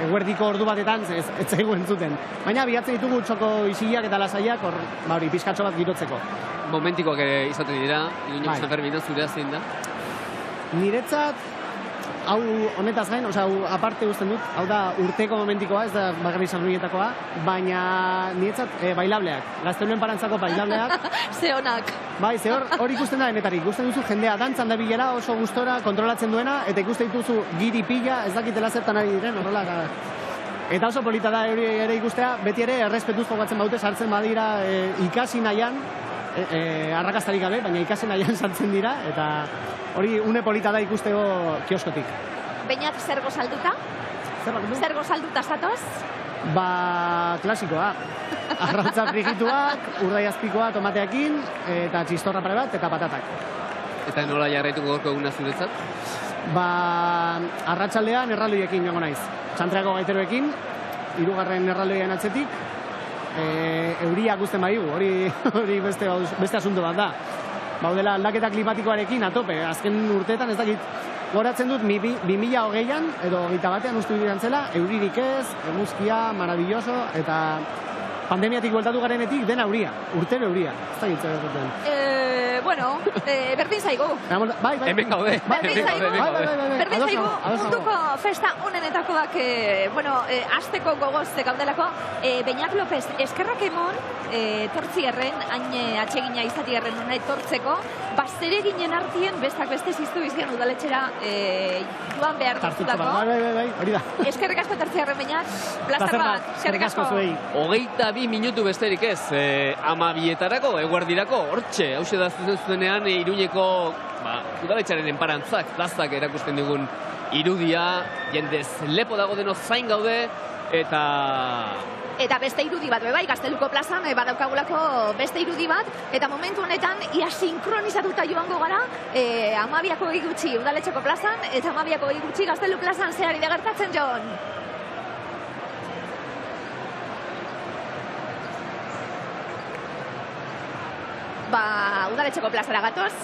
eguerdiko ordu batetan, ez zaigu entzuten. Baina bilatzen ditugu txoko isileak eta lasaiak, hori, pizkatxo bat girotzeko. Momentikoak ere izaten dira, Iruñeko San Fermina zurea zein da? Niretzat, hau honetaz gain, hau aparte guzten dut, hau da urteko momentikoa, ez da bagarri sarruietakoa, baina niretzat bailableak, gazteluen parantzako bailableak. Ze honak. Bai, ze hor ikusten da denetarik, ikusten duzu jendea dantzan da bilera oso gustora kontrolatzen duena, eta ikusten dituzu giri pila, ez dakitela zertan ari diren, horrela. Eta oso polita da ere ikustea, beti ere errespetuz jokatzen baute, sartzen badira ikasi nahian, arrakastarik gabe, baina ikasi nahian sartzen dira, eta hori une polita da ikusteko kioskotik. Beinat zer gozalduta? Zer gozalduta zatoz? Klasikoa. Arrautza frigituak, urdaiazpikoa tomateakin, eta txistorra pare bat, eta patatak. Eta nola jarraituko gorko eguna zuretzat? Arratsaldean erraldoiekin joango naiz. Txantreako gaiteroekin, 3. erraldoien atzetik, euriak guzten baigu, hori beste asunto bat da. Baudela aldaketa klimatikoarekin atope, azken urteetan ez dakit, goratzen dut 2020an, edo 21an uste dirantzela, euririk ez, eguzkia, maravilloso, eta pandemiatik bueltatu garenetik dena euria, urtero euria. Ez da giltza gertatzen. Bueno, berdin zaigu. Bai. Hemen gaude. Berdin zaigu, munduko festa honenetakoak, asteko gogoz gaudelako, Beñat López, eskerrak emon, tortzi erren, hain atsegina izati erren hona etortzeko, bazere ginen artien, bestak beste ziztu izan udaletxera joan behar duzulako. Bai, hori da. Eskerrik asko tortzi erren Beñat, plazar bat, eskerrik asko. 22 minutu besterik ez, 12etarako, eguerdirako, hortxe, hause da zuzenean Iruñeko udaletxaren enparantzak, plazak erakusten dugun irudia, jendez lepo dago deno zain gaude, Eta beste irudi bat, bai, Gazteluko plazan badaukagulako beste irudi bat, eta momentu honetan ia sinkronizatuta joango gara 12 gutxi udaletxeko plazan, eta 12 gutxi Gaztelu plazan zehari da gertatzen Jon. Udaletxeko plazara gatoz.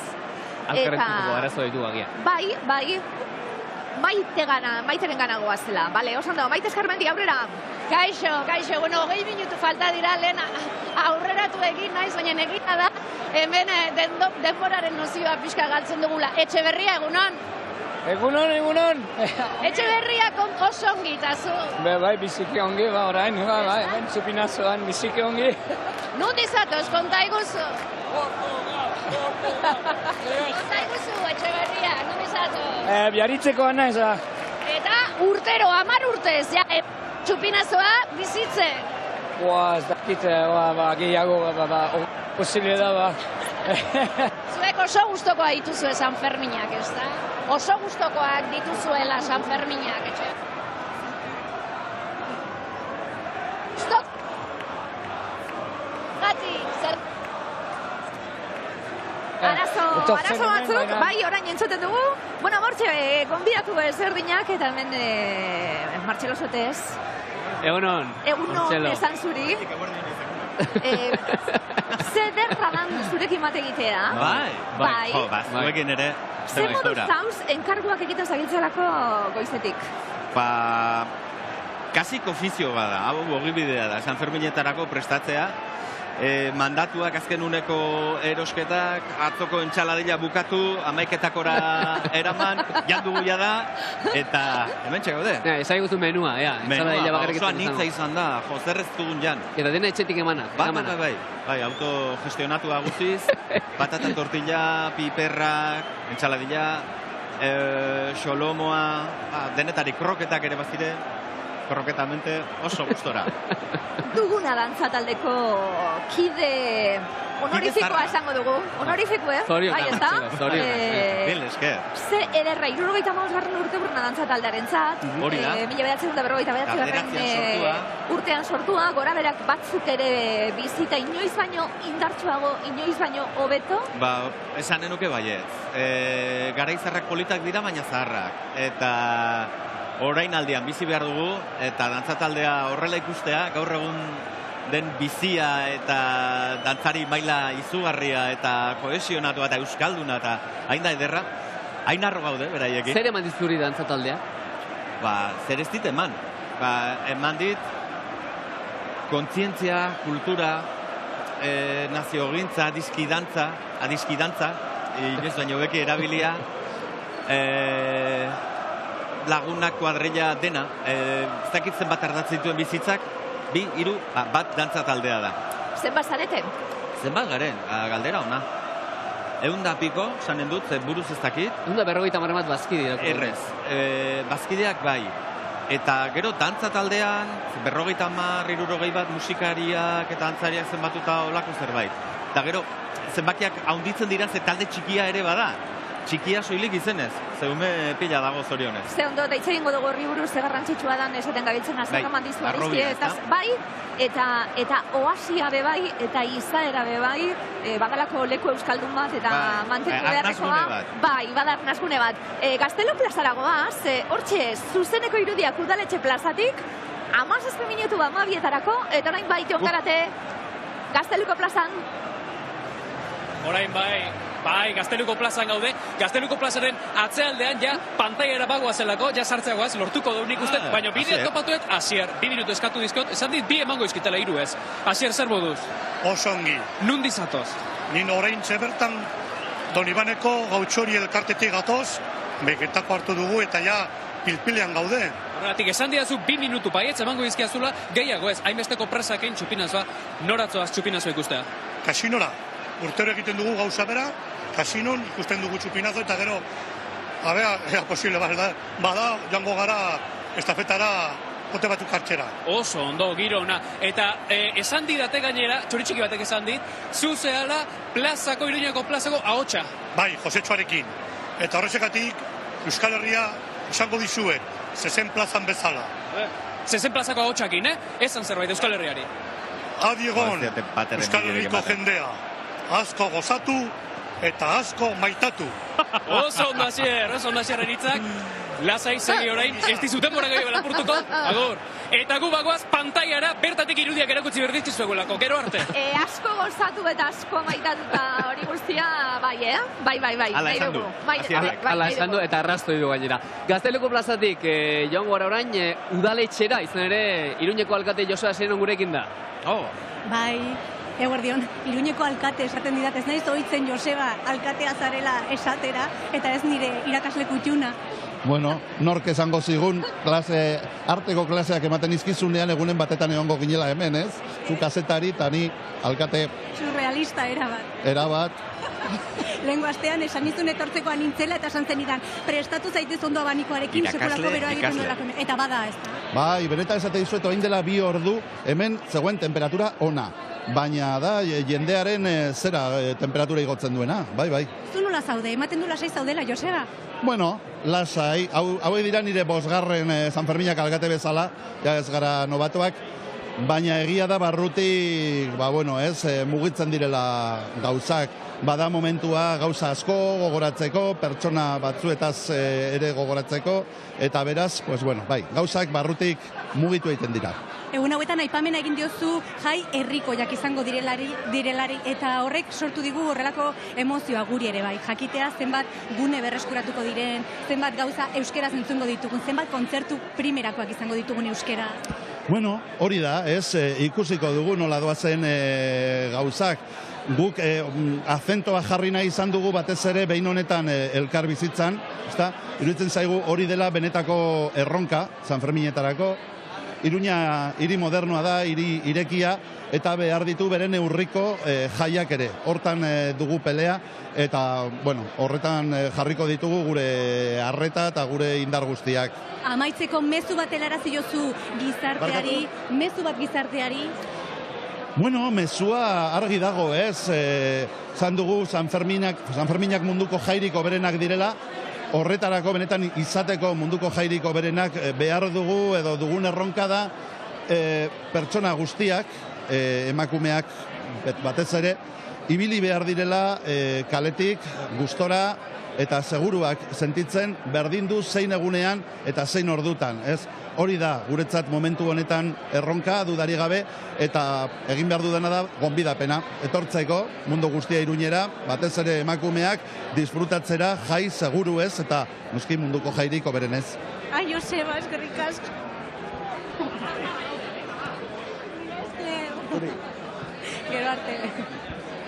Alkarrentuko arazo ditu agia. Bai. Maiteren gana goazela. Bale, osan dago, Maite Eskarmendi, aurrera. Kaixo, 20 minutu falta dira lehen aurreratu egin naiz, baina egina da, hemen denboraren nozioa pixka galtzen dugula. Etxeberria, egunon? Egunon. Etxeberria oso ongi, eta zu? Bai, biziki ongi, orain, hemen Txupinazoan biziki ongi. Nundi zatoz, konta iguzu? Konta iguzu, Etxeberria, nundi zatoz? Biarritzeko ana eza. Eta urtero, 10 urtez, Txupinazoa bizitze. Ez dakit, gehiago, posible da, Zuek oso gustokoa dituzue San Ferminak, ez da? Oso gustokoak dituzuela San Ferminak, etxe. Stop! Gati, zer... Arazo batzuk, bai, orain entzuten dugu. Bueno, Mortxe, gonbidatu ezberdinak, eta hemen Martxelo Sotez. Egunon, esan zuri. Zederra dan zurekin bat egitea. Bai, zuekin ere. Zer moduz zauz, enkarguak egiten zabiltzelako goizetik? Kasik ofizio bada, hau ogibidea da, San Ferminetarako prestatzea. Mandatuak azken uneko erosketak, atzoko entxaladila bukatu, 11etakora eraman, jandugu da, eta hemen txegaude. Ezai guzu menua, entxaladila bakarrik osoa nintza izan da, zer ez dugun jan. Eta dena etxetik emana. Bai, autogestionatua guziz, patata tortilla, piperrak, entxaladila, xolomoa, denetarik kroketak ere bazire, kroketamente oso gustora. Duguna dantzataldeko kide honorifikoa esango dugu. Honorifiko, Zorionak. Bien esker. Ze ederra, 75. urte burna dantzataldearen zat. Hori da. 1949 urtean sortua, gora berak batzuk ere bizita inoiz baino indartsuago, inoiz baino hobeto. Esan enuke baiet. Garaizarrak politak dira, baina zaharrak. Eta... orain aldian bizi behar dugu, eta dantzataldea horrela ikustea, gaur egun den bizia eta dantzari maila izugarria eta kohesionatua eta euskalduna eta hain da ederra, hain arro gaude, beraiekin. Zer eman dizuri dantzataldea? Zer ez dit eman. Eman dit kontzientzia, kultura, naziogintza, adiskidantza, inoiz baino beki erabilia, lagunak, kuadrilla dena, ez dakitzen bat ardatzen dituen bizitzak, 2, 3, bat dantzataldea da. Zenbat zarete? Zenbat garen, galdera ona. 100 piko, sanen dut, buruz ez dakit. 150 bat bazkide. Errez, bazkideak bai. Eta gero dantzataldean, 50, 60 bat musikariak eta dantzariak zenbatuta olako zerbait. Eta gero, zenbakiak haunditzen dira ze talde txikia ere bada. Txikia soilik izenez, zeume pila dago zorionez. Ze ondo, eta itxegin godugu horri buruz, ze garrantzitsua dan esaten gabiltzen azakaman dizu arizkie, eta oasia bebai, eta izaera bebai, badalako leku euskaldun bat, eta mantentu beharrekoa. Bada arnazgune bat. Gaztelu plazara goaz, hortxe, zuzeneko irudiak udaletxe plazatik, 17 minutu 12etarako, eta orain bai tiongarate Gazteluko plazan. Orain bai, Bai, Gazteluko plazan gaude. Gazteluko plazaren atzealdean ja pantailara bagoa zelako, ja sartzeagoaz, lortuko du nik uste, baina bidea topatuet, Asier, 2 minutu eskatu dizkot, esan dit, 2 emango izkitela 3 ez. Asier, zer moduz? Oso ongi. Nundi zatoz? Nin orain bertan Donibaneko gautxori elkartetik gatoz, begetako hartu dugu eta ja pilpilean gaude. Horregatik, esan didazu 2 minutu baietz emango izkiazula, gehiago ez, hainbesteko presakein txupinazoa, noratzoaz txupinazoa ikustea? Kasinora, urtero egiten dugu gauza bera, kasinon ikusten dugu txupinazo eta gero, ea posible bada, joango gara estafetara bote batzuk hartzera. Oso ondo, giro ona. Eta esan didate gainera, txoritxiki batek esan dit, zu zehala plazako, Iruñeko plazako ahotsa. Bai, Josetxoarekin. Eta horrezekatik, Euskal Herria esango dizuet, zezen plazan bezala. Zezen plazako ahotsakin, Esan zerbait Euskal Herriari. Adiegon, Euskal Herriko jendea, asko gozatu eta asko maitatu. Oso ondo Asier eritzak. Lasai segi orain, ez dizuten bora gehiago lapurtuko, agur. Eta gu bagoaz pantaiara bertatik irudiak erakutsi berdizkizuegulako, gero arte. Asko gozatu eta asko maitatuta hori guztia, bai, Bai. Ala esan du. Ala esan du eta arrasto du gainera. Gazteluko plazatik, joango gara orain, udaletxera, izan ere, Iruñeko alkate Joseba Seron gurekin da. Bai, eguerdion, Iruñeko alkate esaten didat, ez naiz ohitzen Joseba alkatea zarela esatera, eta ez nire irakasle kutxuna. Bueno, nork esango zigun, arteko klaseak ematen izkizunean egunen batetan egongo ginela hemen, ez? Zu kazetari eta ni alkate... Surrealista, erabat. Erabat. Lehengo astean esan izun etortzekoan nintzela eta esan zenidan, prestatu zaitez ondo abanikoarekin, sekolako beroa egiten duelako. Eta bada ez da. Bai, benetan esate dizuet, orain dela 2 ordu, hemen zegoen temperatura ona. Baina da, jendearen temperatura igotzen duena, bai. Zu nola zaude, ematen du lasai zaudela, Joseba? Bueno, lasai, hau dira nire 5. San Ferminak alkate bezala, ja ez gara nobatuak, baina egia da barrutik, mugitzen direla gauzak. Bada momentua gauza asko gogoratzeko, pertsona batzuetaz ere gogoratzeko, eta beraz, gauzak barrutik mugitu egiten dira. Egun hauetan aipamena egin diozu jai herrikoiak izango direlari eta horrek sortu digu horrelako emozioa guri ere bai. Jakitea zenbat gune berreskuratuko diren, zenbat gauza euskeraz entzungo ditugun, zenbat kontzertu primerakoak izango ditugun euskera. Bueno, hori da, ikusiko dugu nola doazen gauzak. Guk azentoa jarri nahi izan dugu batez ere behin honetan elkar bizitzan, iruditzen zaigu hori dela benetako erronka, San Ferminetarako. Iruña hiri modernoa da, hiri irekia, eta behar ditu bere neurriko jaiak ere. Hortan dugu pelea, eta horretan jarriko ditugu gure arreta eta gure indar guztiak. Amaitzeko mezu bat helarazi jozu gizarteari, mezu bat gizarteari? Bueno, mezua argi dago, ez? Zan dugu San Ferminak munduko jairiko berenak direla, horretarako benetan izateko munduko jairiko berenak behar dugu edo dugun erronka da pertsona guztiak, emakumeak batez ere, ibili behar direla kaletik, gustora eta seguruak sentitzen berdindu zein egunean eta zein ordutan, ez? Hori da, guretzat momentu honetan erronka dudari gabe, eta egin behar dudana da gonbidapena. Etortzeko mundu guztia Iruñera, batez ere emakumeak, disfrutatzera jai seguru ez, eta noski munduko jairiko berenez. Ai, Joseba, eskerrik asko. Gero arte.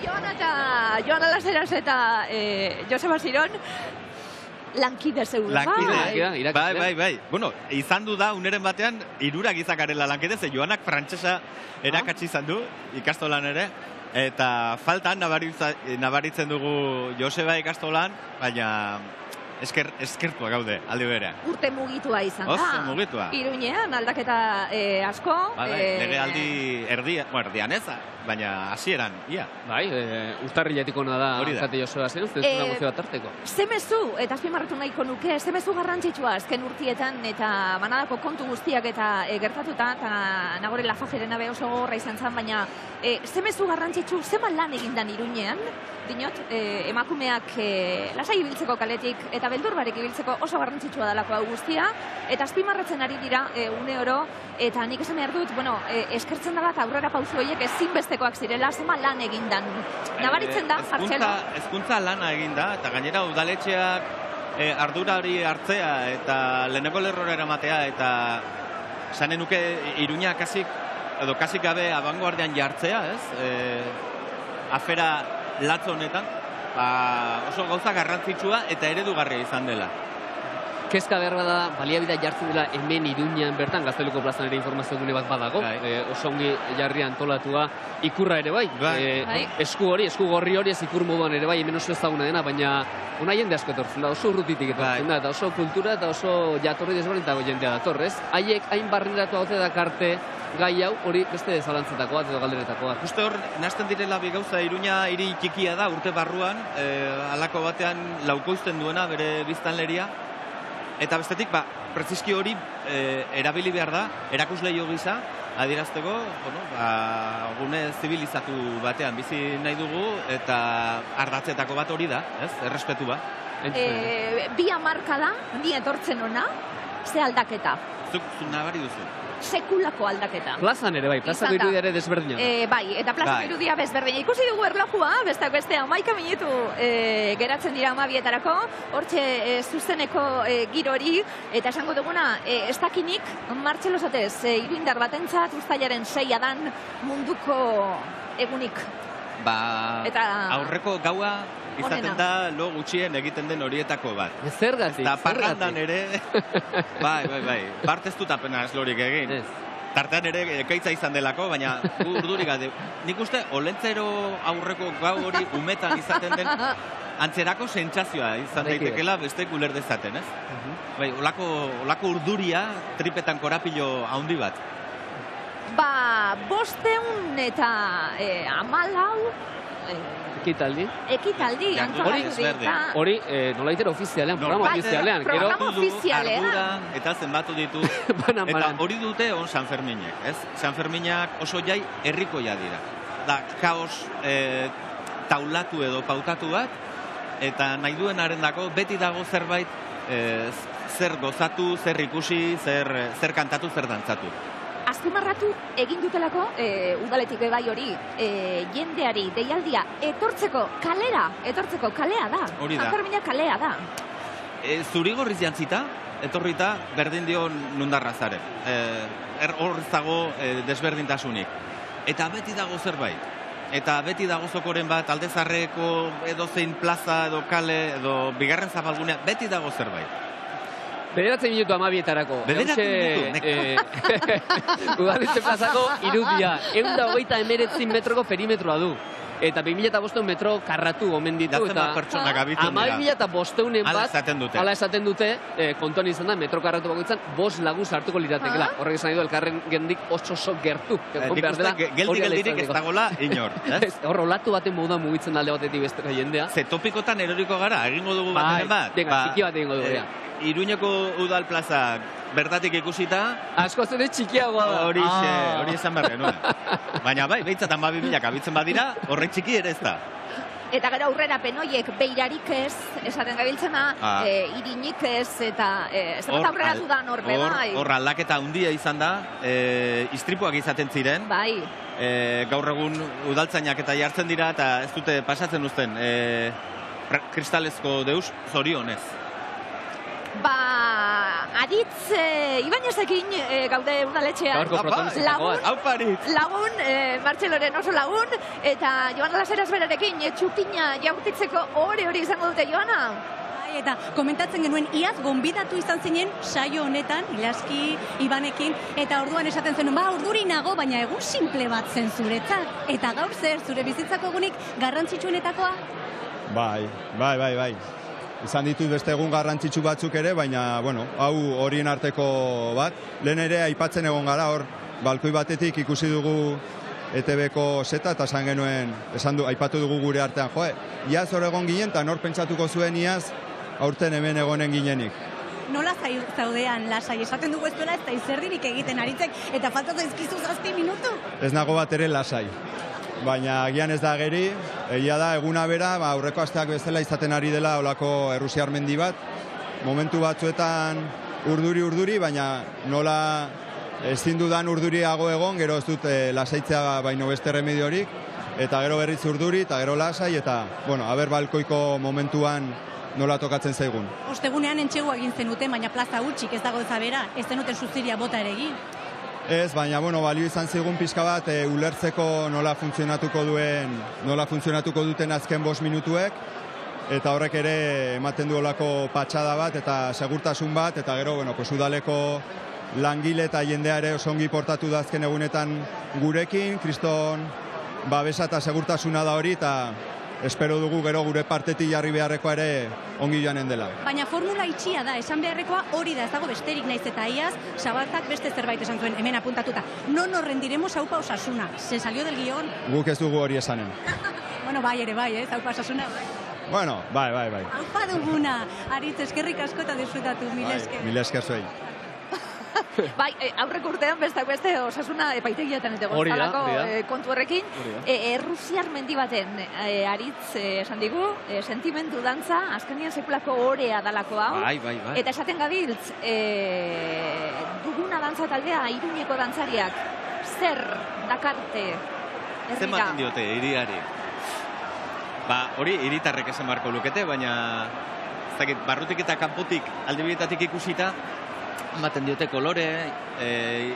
Joana Laseras eta Joseba Siron, lankide zeuden, bai. Bueno, izan du da, uneren batean, 3 izan garela lankide, ze Joanak frantsesa erakatsi izan du, ikastolan ere, eta faltan nabaritzen dugu Joseba ikastolan, baina eskertua gaude, alde bere. Urte mugitua izan da. Oso mugitua. Iruñean aldaketa asko. Lege aldi erdian ez, baina hasieran, ia. Bai, urtarriletik ona da alkate Joseba zen, zentzuna guzti bat harteko. Zemezu, eta azpimarratu nahiko nuke, zemezu garrantzitsua azken urtietan eta manadako kontu guztiak eta gertatuta, eta nagore Lafajeren abe oso gorra izan zen, baina zemezu garrantzitsu, zeman lan egindan Iruñean, dinot, emakumeak lasai ibiltzeko kaletik, eta eta beldur barik ibiltzeko oso garrantzitsua dalako hau guztia, eta azpimarratzen ari dira une oro, eta nik esan behar dut, bueno, eskertzen dela eta aurrera pauzu horiek ezinbestekoak zirela, zema lan egindan. Nabaritzen da, Martxelo? Hezkuntza lana eginda, eta gainera udaletxeak ardura hori hartzea eta leheneko lerrora eramatea, eta zanen nuke Iruña kasik gabe abangoardian jartzea, ez? Afera latzo honetan, oso gauza garrantzitsua eta eredugarria izan dela. Kezka behar bada, baliabidea jartzen dela hemen Iruñan bertan, Gazteluko plazan ere informazio gune bat badago, oso ongi jarri antolatua, ikurra ere bai, esku gorri hori ez ikur moduan ere bai, hemen oso ezaguna dena, baina ona jende asko etortzen da, oso urrutitik etortzen da, eta oso kultura eta oso jatorri desberdintago jendea datorrez. Haiek hain barneratu haute dakarte gai hau, hori beste zalantzetakoa edo galderetakoa. Uste hor, nazten direla bi gauza, Iruña hiri txikia da, urte barruan, halako batean laukoizten duena bere biztanleria, eta bestetik, prezizki hori erabili behar da, erakusleio gisa, adierazteko, gune zibilizatu batean bizi nahi dugu, eta ardatzetako bat hori da, ez? Errespetu ba. Bi hamarkada, ni etortzen ona, ze aldaketa? Zuk nabari duzu. Sekulako aldaketa. Plazan ere bai, plazako irudia ere desberdina. Bai, eta plazako irudia desberdina. Ikusi dugu erlojua, besteak beste 11 minutu geratzen dira 12etarako, hortxe zuzeneko girori, eta esango duguna, ez dakinik, Martxelo zatez, irindar batentzat, uztailaren 6 dan munduko egunik. Aurreko gaua izaten da lo gutxien egiten den horietako bat. Zergatik. Eta parrandan ere, bai, bart ez dut apenas lorik egin. Tartean ere ekaitza izan delako, baina urdurik gade. Nik uste, olentzero aurreko gau hori umetan izaten den antzerako sentsazioa izan daitekela beste uler dezaten, ez? Bai, olako urduria tripetan korapilo handi bat. 500 eta 14 Ekitaldi, antolatu dira. Hori, nolaitera ofizialean, programa ofizialean. Programa ofizialean. Eta zenbatu ditu. Eta hori dute on San Ferminek, ez? San Ferminak oso jai herrikoia dira. Da, kaos taulatu edo pautatu bat, eta nahi duen arendako beti dago zerbait zer gozatu, zer ikusi, zer kantatu, zer dantzatu. Azpimarratu egin dutelako udaletik bai hori jendeari deialdia etortzeko kalea da. San Fermina kalea da. Zurigorriz jantzita, etorrita berdin dio nundarrazaren. Hor dago desberdintasunik. Eta beti dago zerbait. Eta beti dago zokoren bat, Aldezarreko edo zein plaza edo kale edo bigarren zabalgunea, beti dago zerbait. 9 minutu 12etarako. Udaletxe plazako irudia. 129 metroko perimetroa du. Eta 2005 metro karratu omen ditu. Eta 12.500 bat, ala esaten dute, kontuan izan da, metro karratu bakoitzan, 5 lagun sartuko liratekela. Horrek esan nahi du, elkarren gendik oso gertu. Geldirik ez dagoela inor. Hor, olatu baten moduan mugitzen alde batetik bestera jendea. Ze topikotan eroriko gara, egingo dugu baten bat. Txiki bat egingo dugu, Iruñeko udal plaza bertatik ikusita. Asko zure txikiagoa da. Hori esan behar genuen. Baina bai, behitzatan 2.000 abitzen badira, horrek txiki ere ez da. Eta gero aurrera penoiek beirarik ez, esaten gabiltzena, irinik ez, eta ez da aurreratu da norbe, bai. Hor aldaketa handia izan da, istripuak izaten ziren. Bai. Gaur egun udaltzainak eta jartzen dira, eta ez dute pasatzen uzten, kristalezko deus zorionez. Aritz Ibainezekin gaude udaletxean. Lagun, Martxeloren oso lagun, eta Joana Laseras berarekin txupina jaurtitzeko hori izango dute, Joana? Eta komentatzen genuen, iaz gonbidatu izan zinen saio honetan, Ilaski Ibanekin, eta orduan esaten zenuen, urduri nago, baina egun simple bat zen zuretzat. Eta gaur zer, zure bizitzako egunik garrantzitsuenetakoa? Bai. Izan ditut beste egun garrantzitsu batzuk ere, baina, hau horien arteko bat. Lehen ere aipatzen egon gara, hor, balkoi batetik ikusi dugu ETB-ko zeta, eta esan genuen, aipatu dugu gure artean, iaz hor egon ginen, eta nor pentsatuko zuen iaz, aurten hemen egonen ginenik. Nola zaudean lasai, esaten dugu ez duela, ez da izerdirik egiten aritzek, eta faltatzen ezkizu 7 minutu? Ez nago bat ere lasai. baina agian ez da ageri, egia da, eguna bera, aurreko asteak bezala izaten ari dela olako errusiar mendi bat, momentu batzuetan urduri, baina nola ezin dudan urduriago egon, gero ez dut lasaitzea baino beste remediorik, eta gero berriz urduri, eta gero lasai, eta, bueno, aber balkoiko momentuan nola tokatzen zaigun. Ostegunean entxegua egin zenuten, baina plaza hutsik ez dago ezabera, ez zenuten suziria bota ere egin. Ez, baina, bueno, balio izan zigun pixka bat, ulertzeko nola funtzionatuko duten azken 5 minutuek, eta horrek ere ematen du olako patxada bat, eta segurtasun bat, eta gero, bueno, pues udaleko langile eta jendea ere osongi portatu da azken egunetan gurekin, kriston babesa eta segurtasuna da hori, eta espero dugu gero gure partetik jarri beharrekoa ere ongi joanen dela. Baina formula itxia da, esan beharrekoa hori da, ez dago besterik naiz eta iaz, Sabaltzak beste zerbait esan zuen, hemen apuntatuta. No nos rendiremos aupa Osasuna, se salió del guión. Guk ez dugu hori esanen. Bueno, bai ere bai, aupa Osasuna. Bueno, bai. Aupa duguna, Aritz, eskerrik asko eta disfrutatu, mil esker. Mil esker zuei. Bai, aurrek urtean beste Osasuna epaitegietan egon zalako kontu horrekin. Errusiar mendi baten, Aritz, esan digu, sentimentu dantza, azkenean sekulako orea dalako hau. Bai. Eta esaten gabiltz, duguna dantza taldea, Iruñeko dantzariak, zer dakarte herrira? Zenbaten diote, hiriari. Hori hiritarrek esan barko lukete, baina barrutik eta kanpotik aldebietatik ikusita, ematen diote kolore,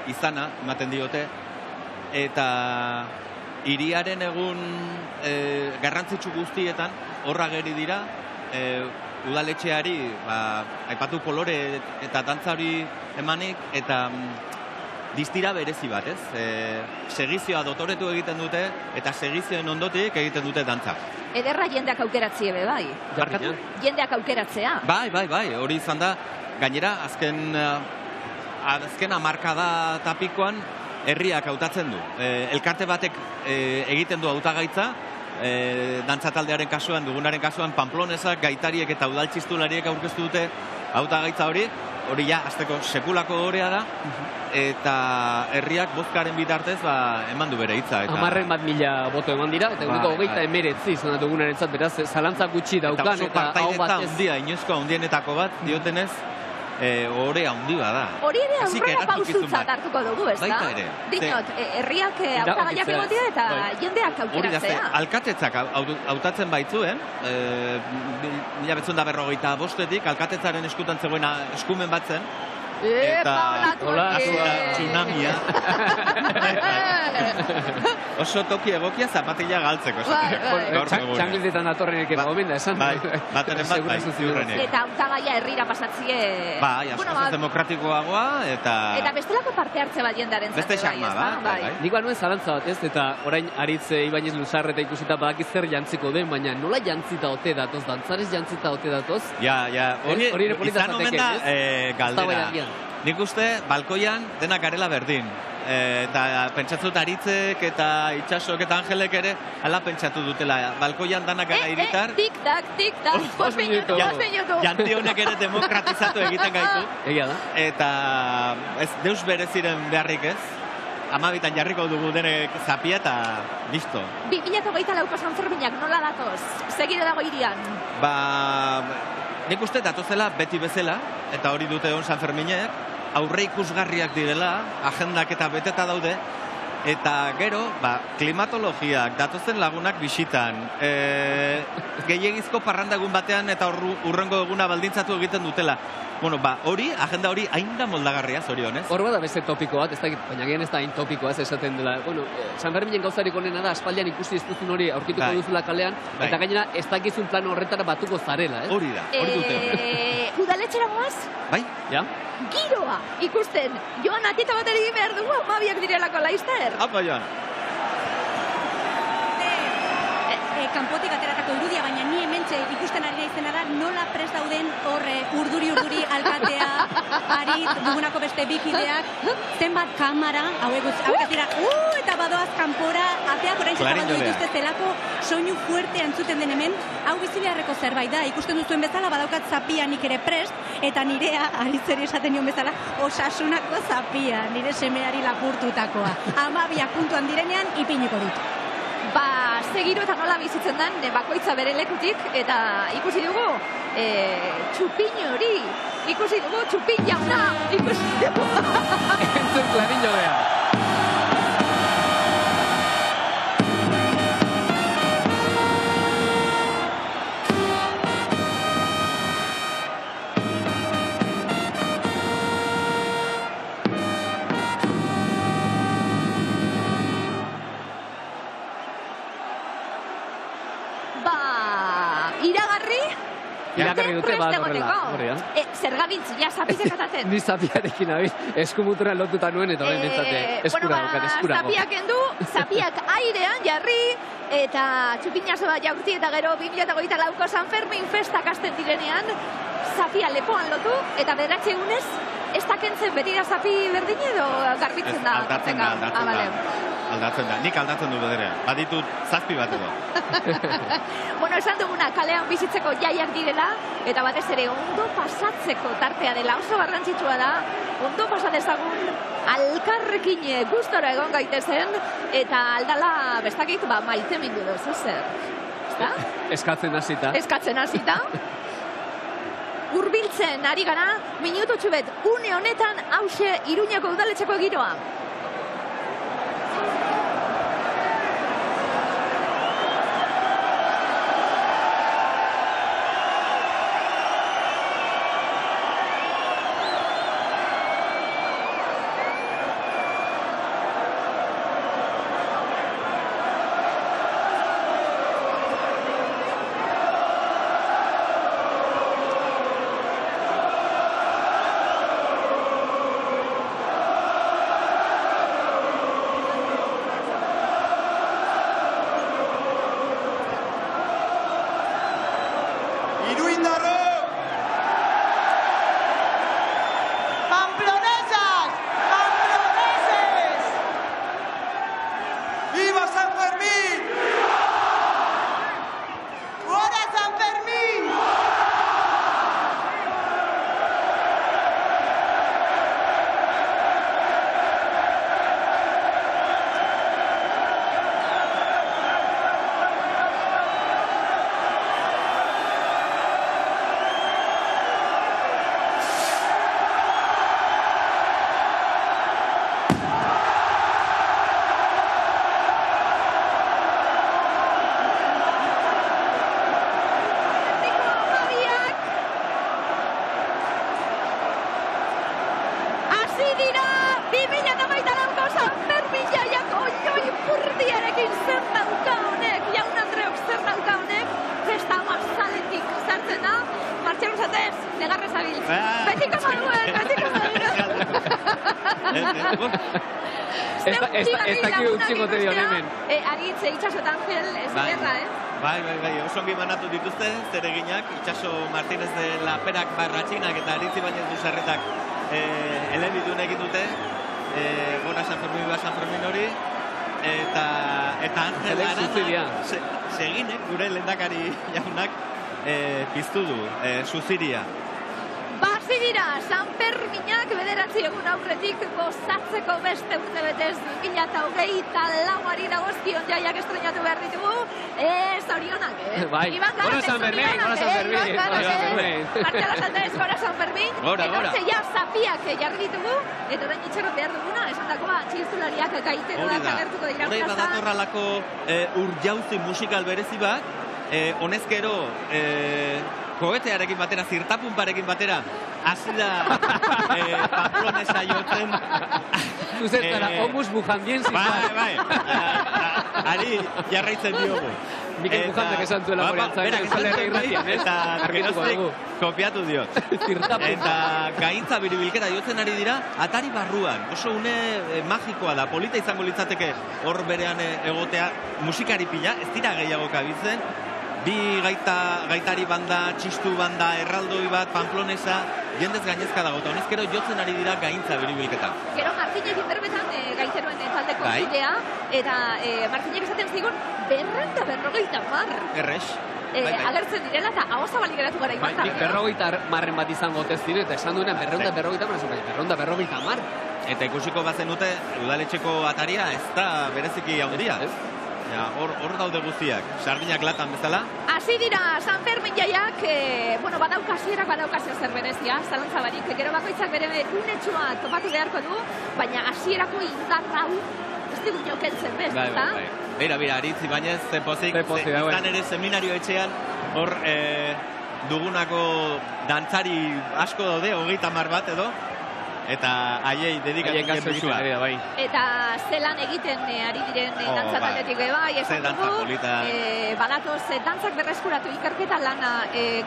izana, ematen diote, eta hiriaren egun garrantzitsu guztietan, horra geri dira, udaletxeari, aipatu kolore eta dantza hori emanik, eta distira berezi bat, ez? Segizioa dotoretu egiten dute, eta segizioen ondotik egiten dute dantza. Ederra jendeak aukeratzea be, bai? Barkatu? Jendeak aukeratzea. Bai, hori izan da, gainera, azken hamarkada tapikoan herriak hautatzen du. Elkarte batek egiten du hautagaitza, dantza taldearen kasuan, dugunaren kasuan, Pamplonesak, gaitariek eta udaltxistulariek aurkeztu dute hautagaitza hori ja, azteko sekulako horea da, eta herriak bozkaren bitartez eman du bere hitza. 10.000 boto eman dira, eta eguneko 29 izan dugunaren zat, beraz, zalantzak gutxi daukan, eta hau partaidetza handia, inoizko handienetako bat, diotenez, horea handi da. Hori ere aurrera pausutzat hartuko dugu, ez da? Baita ere. Dinot, herriak hautagaiak egotea eta jendeak aukeratzea. Alkatetzak hautatzen baitzuen, 1945 alkatetzaren eskutan zegoena eskumen bat zen, eta tsunamia. Oso toki egokia zapatilla galtzeko. Txangildetan datorrenek eba omen da, esan. Bateren bat, ziurrenek. Eta hautagaia herrira pasatzie... Bai, askoz demokratikoagoa, eta... Eta bestelako parte hartze bat jendaren beste xarma, bai. Nik nuen zalantza bat, ez? Eta orain Aritz Ibañez Luzarreta ikusita badakiz zer jantziko den, baina nola jantzita ote datoz, dantzarez jantzita ote datoz? Ja, hori izan omen da galdera. Nik uste, balkoian denak garela berdin. Eta pentsatzut Aritzek eta Itxasok eta Angelek ere ala pentsatu dutela. Balkoian danak gara hiritar. Tik-tak, 5 minutu. Janti honek ere demokratizatu egiten gaitu. Egia da. Eta ez deus bereziren beharrik ez. 12 jarriko dugu denek zapia eta listo. 2024 San Ferminak nola datoz? Segide dago hirian? Nik uste datozela beti bezala, eta hori dute on San Ferminek, aurre ikusgarriak direla, agendak eta beteta daude, eta gero, klimatologiak, datozen lagunak bisitan, gehiagizko parrandagun batean eta urrengo eguna baldintzatu egiten dutela. Bueno, hori, agenda hori hainda moldagarria, zorionez. Hor bada beste topiko bat, baina gian ez da hain topikoa, ez esaten dela. Bueno, San Ferminen gauzarik onena da, aspaldian ikusi ez duzun hori aurkituko duzula kalean, eta gainera ez dakizun plano horretara batuko zarela, ez? Hori da, hori dute. Udaletxera goaz? Bai. Ja? Giroa, ikusten. Joan, atita bat eri behar dugu, amabiak direlako laizter. Apa, Joan. Kanpotik ateratako irudia, baina ni hementxe ikusten ari naizena da nola prest dauden horre urduri alkatea, Aritz, dugunako beste bikideak, zenbat kamara, hauek ez dira, eta badoaz kanpora, ateak orain zabaldu dituzte zelako soinu fuerte antzuten den hemen, hau bizi beharreko zerbait da, ikusten duzuen bezala, badaukat zapianik ere prest, eta nirea, Aritzeri esaten nion bezala, Osasunako zapia, nire semeari lapurtutakoa. 12 puntuan direnean, ipiniko dut. ze giro eta nola bizitzen den bakoitza bere lekutik, eta ikusi dugu Txupin hori, ikusi dugu Txupin jauna, ikusi dugu. Entzun Clarín jodea. Iragarri dute, horrela. Zer gabiltz, ja, zapizek atatzen. Ni zapiarekin abiz, eskumutura lotuta nuen, eta horren bintzate, eskurago. Zapiak endu, zapiak airean jarri, eta txupinazo bat jaurti, eta gero 2024ko San Fermin festak hasten direnean, zapia lepoan lotu, eta bederatxe egunez, ez da kentzen beti da zapi berdin edo garbitzen da? Aldatzen da, nik aldatzen du bederea. Baditut zazpi bat edo. Bueno, esan duguna, kalean bizitzeko jaiak direla, eta batez ere ondo pasatzeko tartea dela. Oso garrantzitsua da, ondo pasadezagun alkarrekin gustora egon gaitezen, eta aldala bestakik maite mindu dozu zer. Eskatzen hasita. Eskatzen hasita. Urbiltzen ari gara, minutotxu bet, une honetan hause Iruñako udaletxeko giroa. Ez daki utziko te dion hemen. Aritze, Itxaso eta Angel, ez gerra, Bai, oso ongi manatu dituzte, zereginak, Itxaso Martínez de la Perak Barratxinak eta Aritzi Bainez Duzarretak elebidun egin dute, gora San Fermin hori, eta Angel Arana, seginek, gure lehendakari jaunak, piztu du, Suziria. Dira, San Ferminak bederatzi egun aurretik gozatzeko beste urte betez 2024 dagozkion jaiak estrenatu behar ditugu. Zorionak, Bai, gora San Fermin, gora San Fermin. Martxala Saltez, gora San Fermin. Gora. Eta ja, zapiak jarri ditugu, eta orain itxaron behar duguna, esan dakoa, txiztulariak gaiteroak agertuko dira. Hori badatorralako urjauzi musikal berezi bat, honezkero kohetearekin batera, zirtapunparekin batera, hasi da Pamplonesa jotzen. Zuzentara, homus bujandien zizan. Bai. Ari jarraitzen diogu. Mikel Bujandak esan zuela morantzak. Eta geroztik kopiatu diot. Eta gaintza biribilkera jotzen ari dira, atari barruan. Oso une magikoa da, polita izango litzateke hor berean egotea, musikari pila, ez dira gehiago kabitzen. Bi gaitari banda, txistu banda, erraldoi bat, Pamplonesa, jendez gainezka dago, eta honezkero jotzen ari dira gaintza biribilketa. Gero Martinek interbetan gaiteroen taldeko zidea, eta Martinek esaten zigun, 250. Errex. Agertzen direla, eta hau zabalik geratu gara imantan. Nik 50 bat izango teztin, eta esan duenean 250. Eta ikusiko bazen dute, udaletxeko ataria ez da bereziki handia. Hor daude guztiak, sardinak latan bezala. Hasi dira San Fermin jaiak, badaukasierak badaukazio zer berezia, zalantza barik, gero bakoitzak bere unetsua topatu beharko du, baina hasierako indarra hau ez digun jokentzen bez, eta? Beira, Aritz Ibañez, zepozik, izan ere seminario etxean, hor dugunako dantzari asko daude, 30 bat edo, eta haiei dedikatzen gepesua. Eta zelan egiten ari diren dantza taldetik bai, esan dugu, badatoz dantzak berreskuratu ikerketa lana,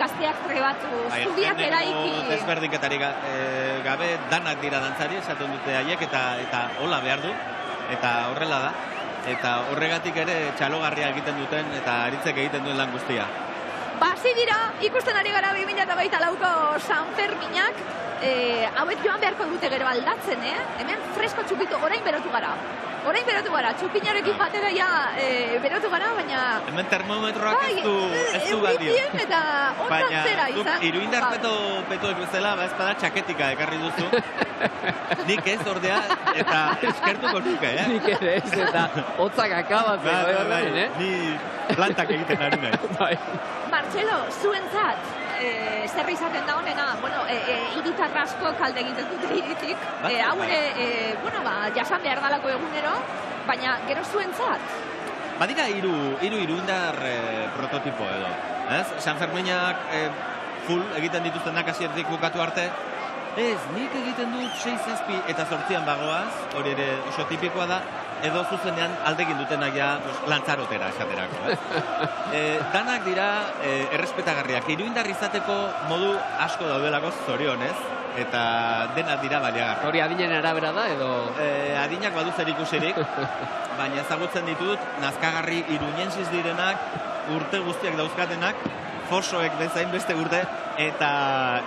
gazteak trebatu, zubiak eraiki. Desberdinketarik gabe danak dira dantzari, esaten dute haiek, eta hola behar du, eta horrela da. Eta horregatik ere txalogarria egiten duten eta Aritzek egiten duen lan guztia. Hasi dira, ikusten ari gara 2024ko San Ferminak, hauek joan beharko dute gero aldatzen, hemen fresko txupito, orain berotu gara. Txupinarekin batera ja berotu gara, baina... Hemen termometroak ez du balio. Eta ondatzera izan. Baina, iruindar petoek bezala, ez bada txaketika ekarri duzu. Nik ez ordea, eta eskertuko nuke, Nik ere ez, eta hotzak akabatzen. Ni plantak egiten ari nahi. Martxelo, zuentzat, zer izaten da honena, hiritar asko kalde egiten dute hiritik, hau ere, jasan behar dalako egunero, baina gero zuentzat? Badira iruindar prototipo edo, ez? San Ferminak full egiten dituztenak hasiertik bukatu arte, ez, nik egiten dut 6-7 eta 8 bagoaz, hori ere oso tipikoa da, edo zuzenean aldegin dutenak ja lantzarotera esaterako. Danak dira errespetagarriak. Iruindar izateko modu asko daudelako zorionez, eta denak dira baliagarriak. Hori adinen arabera da edo? Adinak badu zer ikusirik, baina ezagutzen ditut nazkagarri iruñensiz direnak, urte guztiak dauzkatenak, fosoek bezain beste urte, eta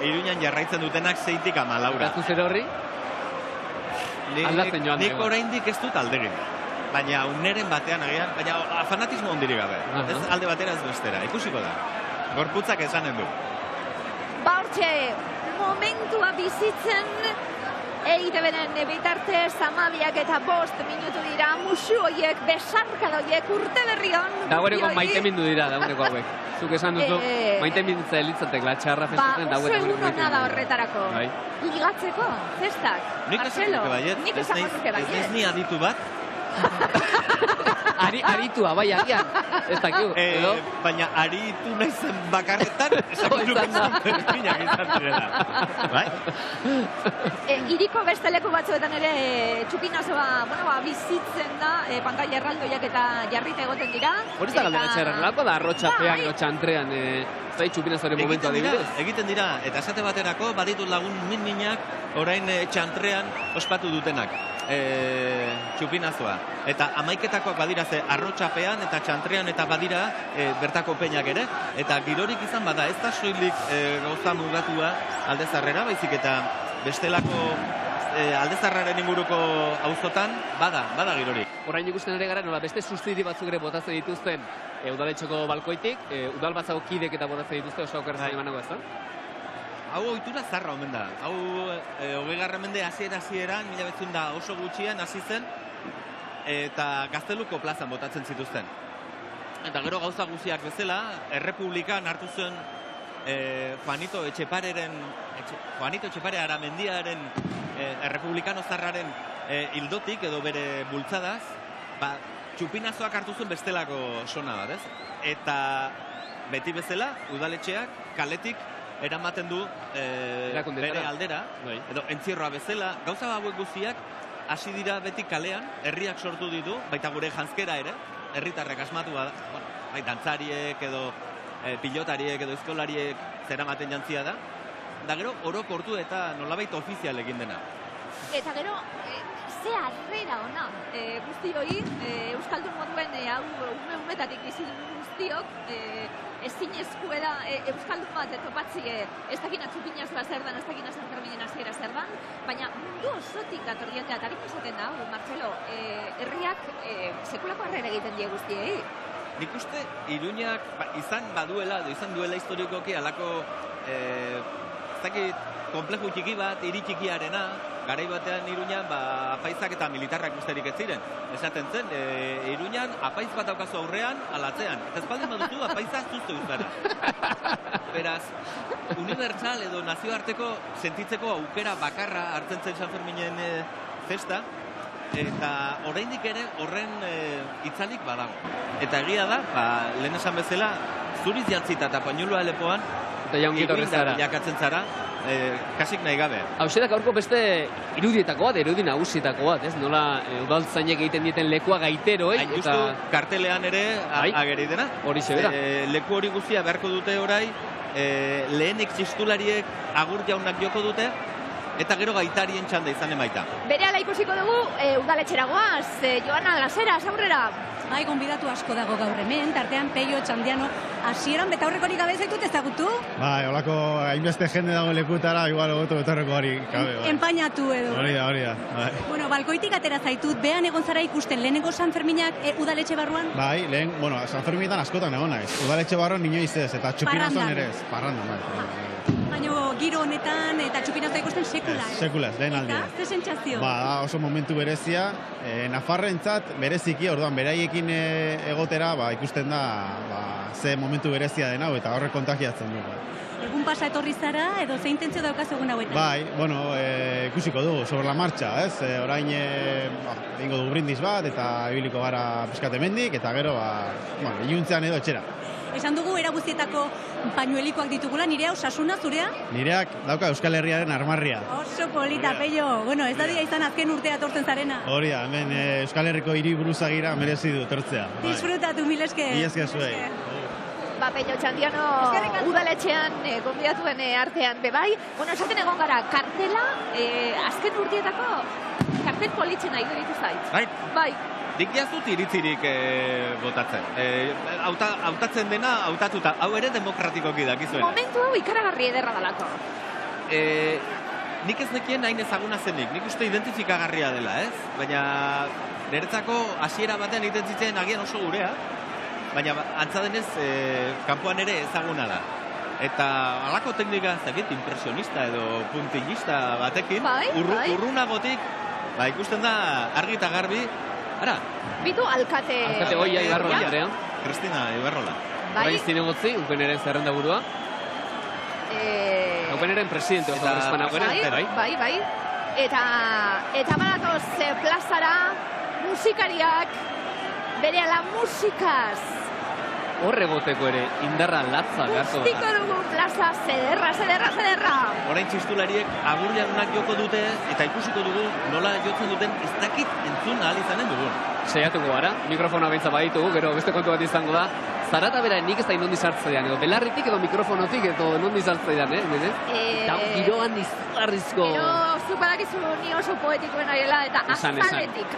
Iruñan jarraitzen dutenak 6-tik 14. Eta zuzer horri? Nik oraindik ez dut aldegin. Baina uneren batean agian, baina fanatismo ondirik gabe. Ez alde batera ez bestera, ikusiko da. Gorputzak esanen du. Hortxe, momentua bizitzen, EITB-ren bitartez 12:05 minutu dira, musu horiek, besarkada horiek, urte berrion. Dagoeneko maite mindu dira, dagoeneko hauek. Zuk esan duzu, maite mindutza elitzatek, latxarra festatzen, oso egun hona da horretarako. Ligatzeko, festak. Marcelo, nik esango nuke baiet. Ez ni aditu bat. Aritua, bai, agian. Ez dakiu, edo? Baina aritu nahi zen bakarretan, esango nuke Ferminak izan direla. Bai? Iriko beste leku batzuetan ere txupinazoa, bizitzen da, pantaila erraldoiak eta jarrita egoten dira. Hori ez da galdera txerran, lako da arrotxapean edo txantrean, zai txupinazoaren momentu adibidez? Egiten dira, eta esate baterako baditut lagun min-minak orain txantrean ospatu dutenak. Txupinazoa. Eta amaiketakoak badira ze arrotxapean eta txantrean eta badira bertako peinak ere. Eta girorik izan bada, ez da soilik gauza mugatua aldezarrera, baizik eta bestelako aldezarraren inguruko auzotan bada girorik. Orain ikusten ere gara, nola beste sustiri batzuk ere botatzen dituzten udaletxeko balkoitik, udal batzago kidek eta botatzen dituzte oso okertzen emanago ez da? Hau ohitura zarra omen da. Hau 20. mende hasieran, 1900 oso gutxian hasi zen, eta Gazteluko plazan botatzen zituzten. Eta gero gauza guziak bezala, Errepublikan hartu zuen Juanito Etxepare Aramendiaren Errepublikano zarraren hildotik edo bere bultzadaz, txupinazoak hartu zuen bestelako sona bat, ez? Eta beti bezala, udaletxeak kaletik eramaten du bere aldera, edo entzierroa bezala, gauza hauek guztiak hasi dira beti kalean, herriak sortu ditu, baita gure janzkera ere, herritarrek asmatua da, bai dantzariek edo pilotariek edo eskolariek zeramaten jantzia da, da gero orokortu eta nolabait ofizial egin dena. Eta gero, ze harrera ona, guzti hori, Euskaldun moduen hau umetatik bizi guztiok, ezinezkoa da Euskaldun bat topatzie ez dakina txupinazoa zer dan, ez dakina San Ferminen hasiera zer dan, baina mundu osotik dator jendea, eta harik esaten da, Marcelo, herriak sekulako harrera egiten die guztiei. Nik uste, Iruñak izan baduela, izan duela historikoki alako ez dakit, kompleju txiki bat, hiri txikiarena, garai batean Iruñan, apaizak eta militarrak besterik ez ziren. Esaten zen, Iruñan apaiz bat daukazu aurrean, alatzean. Eta espaldin baduzu, apaiza zuztu izbera. Beraz, unibertsal edo nazioarteko sentitzeko aukera bakarra hartzen zen San Ferminen festa, eta oraindik ere horren itzalik badago. Eta egia da, lehen esan bezala, zuriz jantzita eta pañuloa lepoan, eta jaungit jakatzen zara, kasik nahi gabe. Hau da gaurko beste irudietako bat, irudi nagusietako bat, ez? Nola udaltzainek egiten dieten lekua gaiteroei. Hain justu kartelean ere ageri dena. Hori zebera. Leku hori guztia beharko dute orai, lehenik txistulariek agur jaunak joko dute, eta gero gaitarien txanda izanen baita. Berehala ikusiko dugu, udaletxera goaz, Joana Laseras, aurrera. Bai, gonbidatu asko dago gaur hemen, tartean Peio, Txandiano, hasieran betaurrekorik gabe zaitut ezagutu? Bai, holako hainbeste jende dago lekutara, igual egotu betaurreko hori gabe. Bai. Empainatu edo. Hori da. Bai. Bueno, balkoitik atera zaitut, behan egon zara ikusten, lehenengo San Ferminak udaletxe barruan? Bai, San Ferminetan askotan egon naiz. Udaletxe barruan inoiz ez, eta txupinazon ere ez. Parrandan, bai. Baina giro honetan eta txupinazoa ikusten sekula, eh? Sekula, lehen aldia. Eta, ze sentsazio? Oso momentu berezia, Nafarrentzat bereziki, orduan beraiekin egotera, ikusten da, ze momentu berezia dena, eta horrek kontagiatzen du. Egun pasa etorri zara, edo ze intentzio daukaz egun hauetan? Bai, ikusiko dugu, sobre la marcha, ez? Orain, egingo dugu brindis bat, eta ibiliko gara pizkate mendik, eta gero, iluntzean edo etxera. Esan dugu, era guztietako pañuelikoak ditugula, nire hau sasuna, zurea? Nireak dauka Euskal Herriaren armarria. Oso polita, Peio. Bueno, ez da dia izan azken urtea tortzen zarena. Hori da, hemen Euskal Herriko hiri buruzagira merezi du tortzea. Disfrutatu, mil esker. Mil esker zuei. Peio Txandiano udaletxean gonbidatuen artean bebai. Bueno, esaten egon gara, kartela, azken urteetako kartel politzen nahi duritu zait. Bai. Dik jazut iritzirik botatzen. Hautatzen dena, hautatuta. Hau ere demokratikoki dakizuena. Momentu hau ikaragarri ederra dalako. Nik ez nekien hain ezaguna zenik. Nik uste identifikagarria dela, ez? Baina niretzako hasiera batean egiten zitzen agian oso gurea. Baina antza denez, kanpoan ere ezaguna da. Eta halako teknika, zakit, impresionista edo puntillista batekin, urrunagotik, ikusten da argi eta garbi. Ara. Bitu alkate... Alkate goia Ibarrola, Andrea. Kristina Ibarrola. Bai, zinegotzi, upeneren zerrenda burua. Upeneren presidente, oso grespanako ere. Bai. Eta badatoz plazara musikariak berehala musikaz. Horregoteko ere, indarra latza beharko da. Guztiko dugu plaza, zederra. Orain txistulariek agurriagunak joko dute, eta ikusiko dugu nola jotzen duten ez dakit entzun ahal izanen dugun. Saiatuko gara, mikrofona bentsa baditugu, gero beste kontu bat izango da. Zarata bera nik ez da inondi sartzean, edo belarritik edo mikrofonotik edo inondi sartzean, Eta giroan izugarrizko... Gero, zupadakizu ni oso poetikoen arela, eta azaletik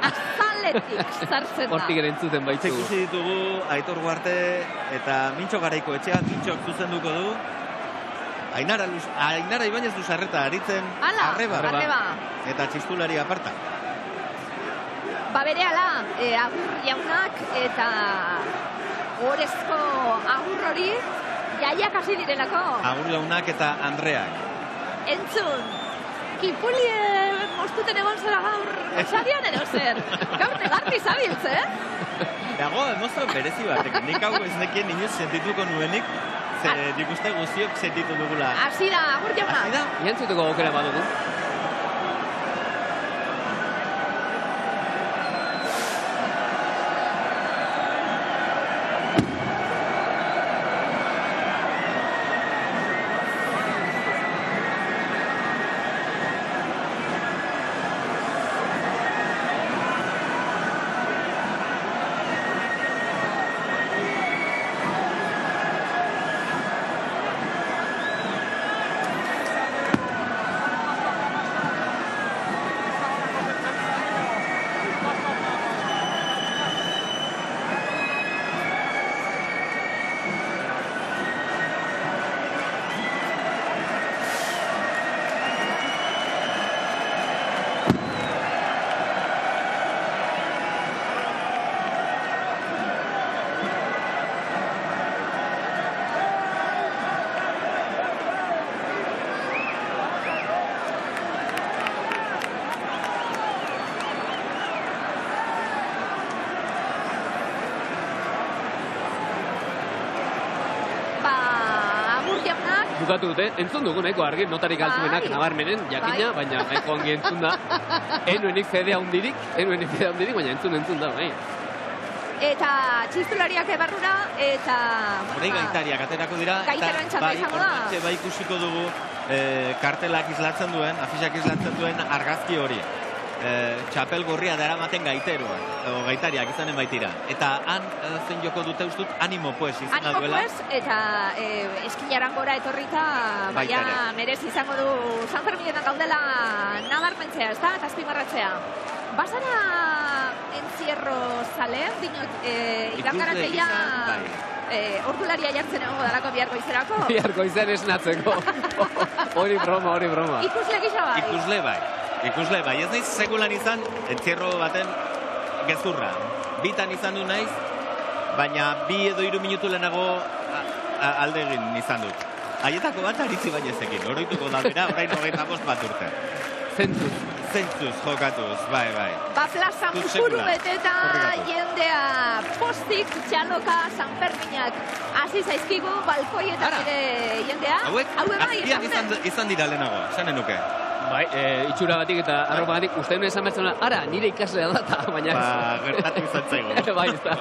sartzen da. Hortik ere entzuten baitzu. Ikusi ditugu Aitor Guarte eta Mintxo Garaiko etxea, Mintxok zuzenduko du. Ainara Ibañez du sarreta aritzen arreba. Eta txistulari aparta. Berehala, agur jaunak eta gorezko agur hori jaiak hasi direlako. Agur jaunak eta Andreak. Entzun, Kipulien mostuten egon zara gaur, Xabian edo zer. Gaur negarti zabiltz, Dago, emozio berezi batek. Nik hau ez nekien inoz sentituko nuenik, nik uste guztiok sentitu dugula. Hasi da, agur jaunak. Hasi da? Iantzutuko aukera badugu. bukatu dute, entzun dugu nahiko argi, notarik altumenak nabarmenen, jakina, baina nahiko ongi entzun da. Enuenik zedea hundirik, baina entzun da, bai. Eta txistulariak ebarrura, eta... Horei gaitariak aterako dira, eta bai ikusiko dugu kartelak islatzen duen, afisak islatzen duen argazki hori. Txapel gorria daramaten gaiteroak, edo gaitariak izanen baitira. Eta han zen joko dute ustut, animo pues izan duela. Animo pues, eta eskilaran gora etorrita, baina merez izango du San Ferminetan gaudela nabarmentzea, ez da, eta azpimarratzea. Basara entzierro zale, dinot, irangarateia... Ordularia jartzen egongo dalako bihar goizerako? Bihar goizen esnatzeko. Hori broma. Ikusle gisa bai? Ikusle bai, ez naiz segulan izan, entzierro baten gezurra. Bitan izan du naiz, baina 2 edo 3 minutu lehenago alde egin izan dut. Haietako bat aritzi bainezekin, oroituko da bera, orain 25 bat urte. Zentzuz jokatuz, bai. Ba, plazan buru beteta jendea postik txaloka San Ferminak hasi zaizkigu, balkoietan ere jendea. Hauek izan dira lehenago, esanen nuke. Bai, itxura batik eta arropa batik, uste esan bertzen ara, nire ikaslea da, baina ez. Ba, gertatu izan zaigu. Bai, ez da.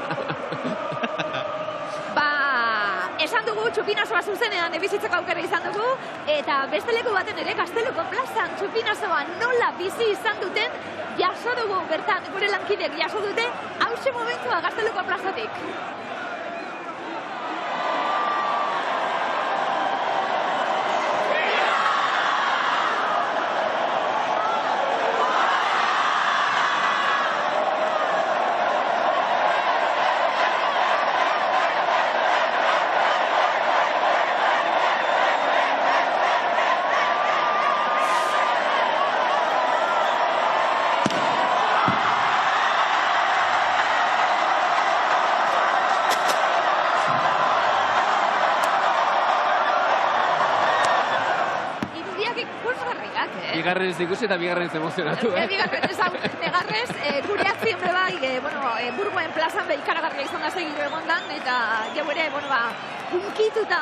Esan dugu, txupinazoa zuzenean bizitzeko aukera izan dugu, eta beste leku baten ere, Gazteluko plazan txupinazoa nola bizi izan duten, jaso dugu, bertan, gure lankidek jaso dute, hause momentua Gazteluko plazatik. Bigarren ez ikusi eta bigarren ez emozionatu, Bigarren ez negarrez, gure atzien bebai, Burgoen plazan ikaragarria izan da segiru egondan, eta jau ere, ungituta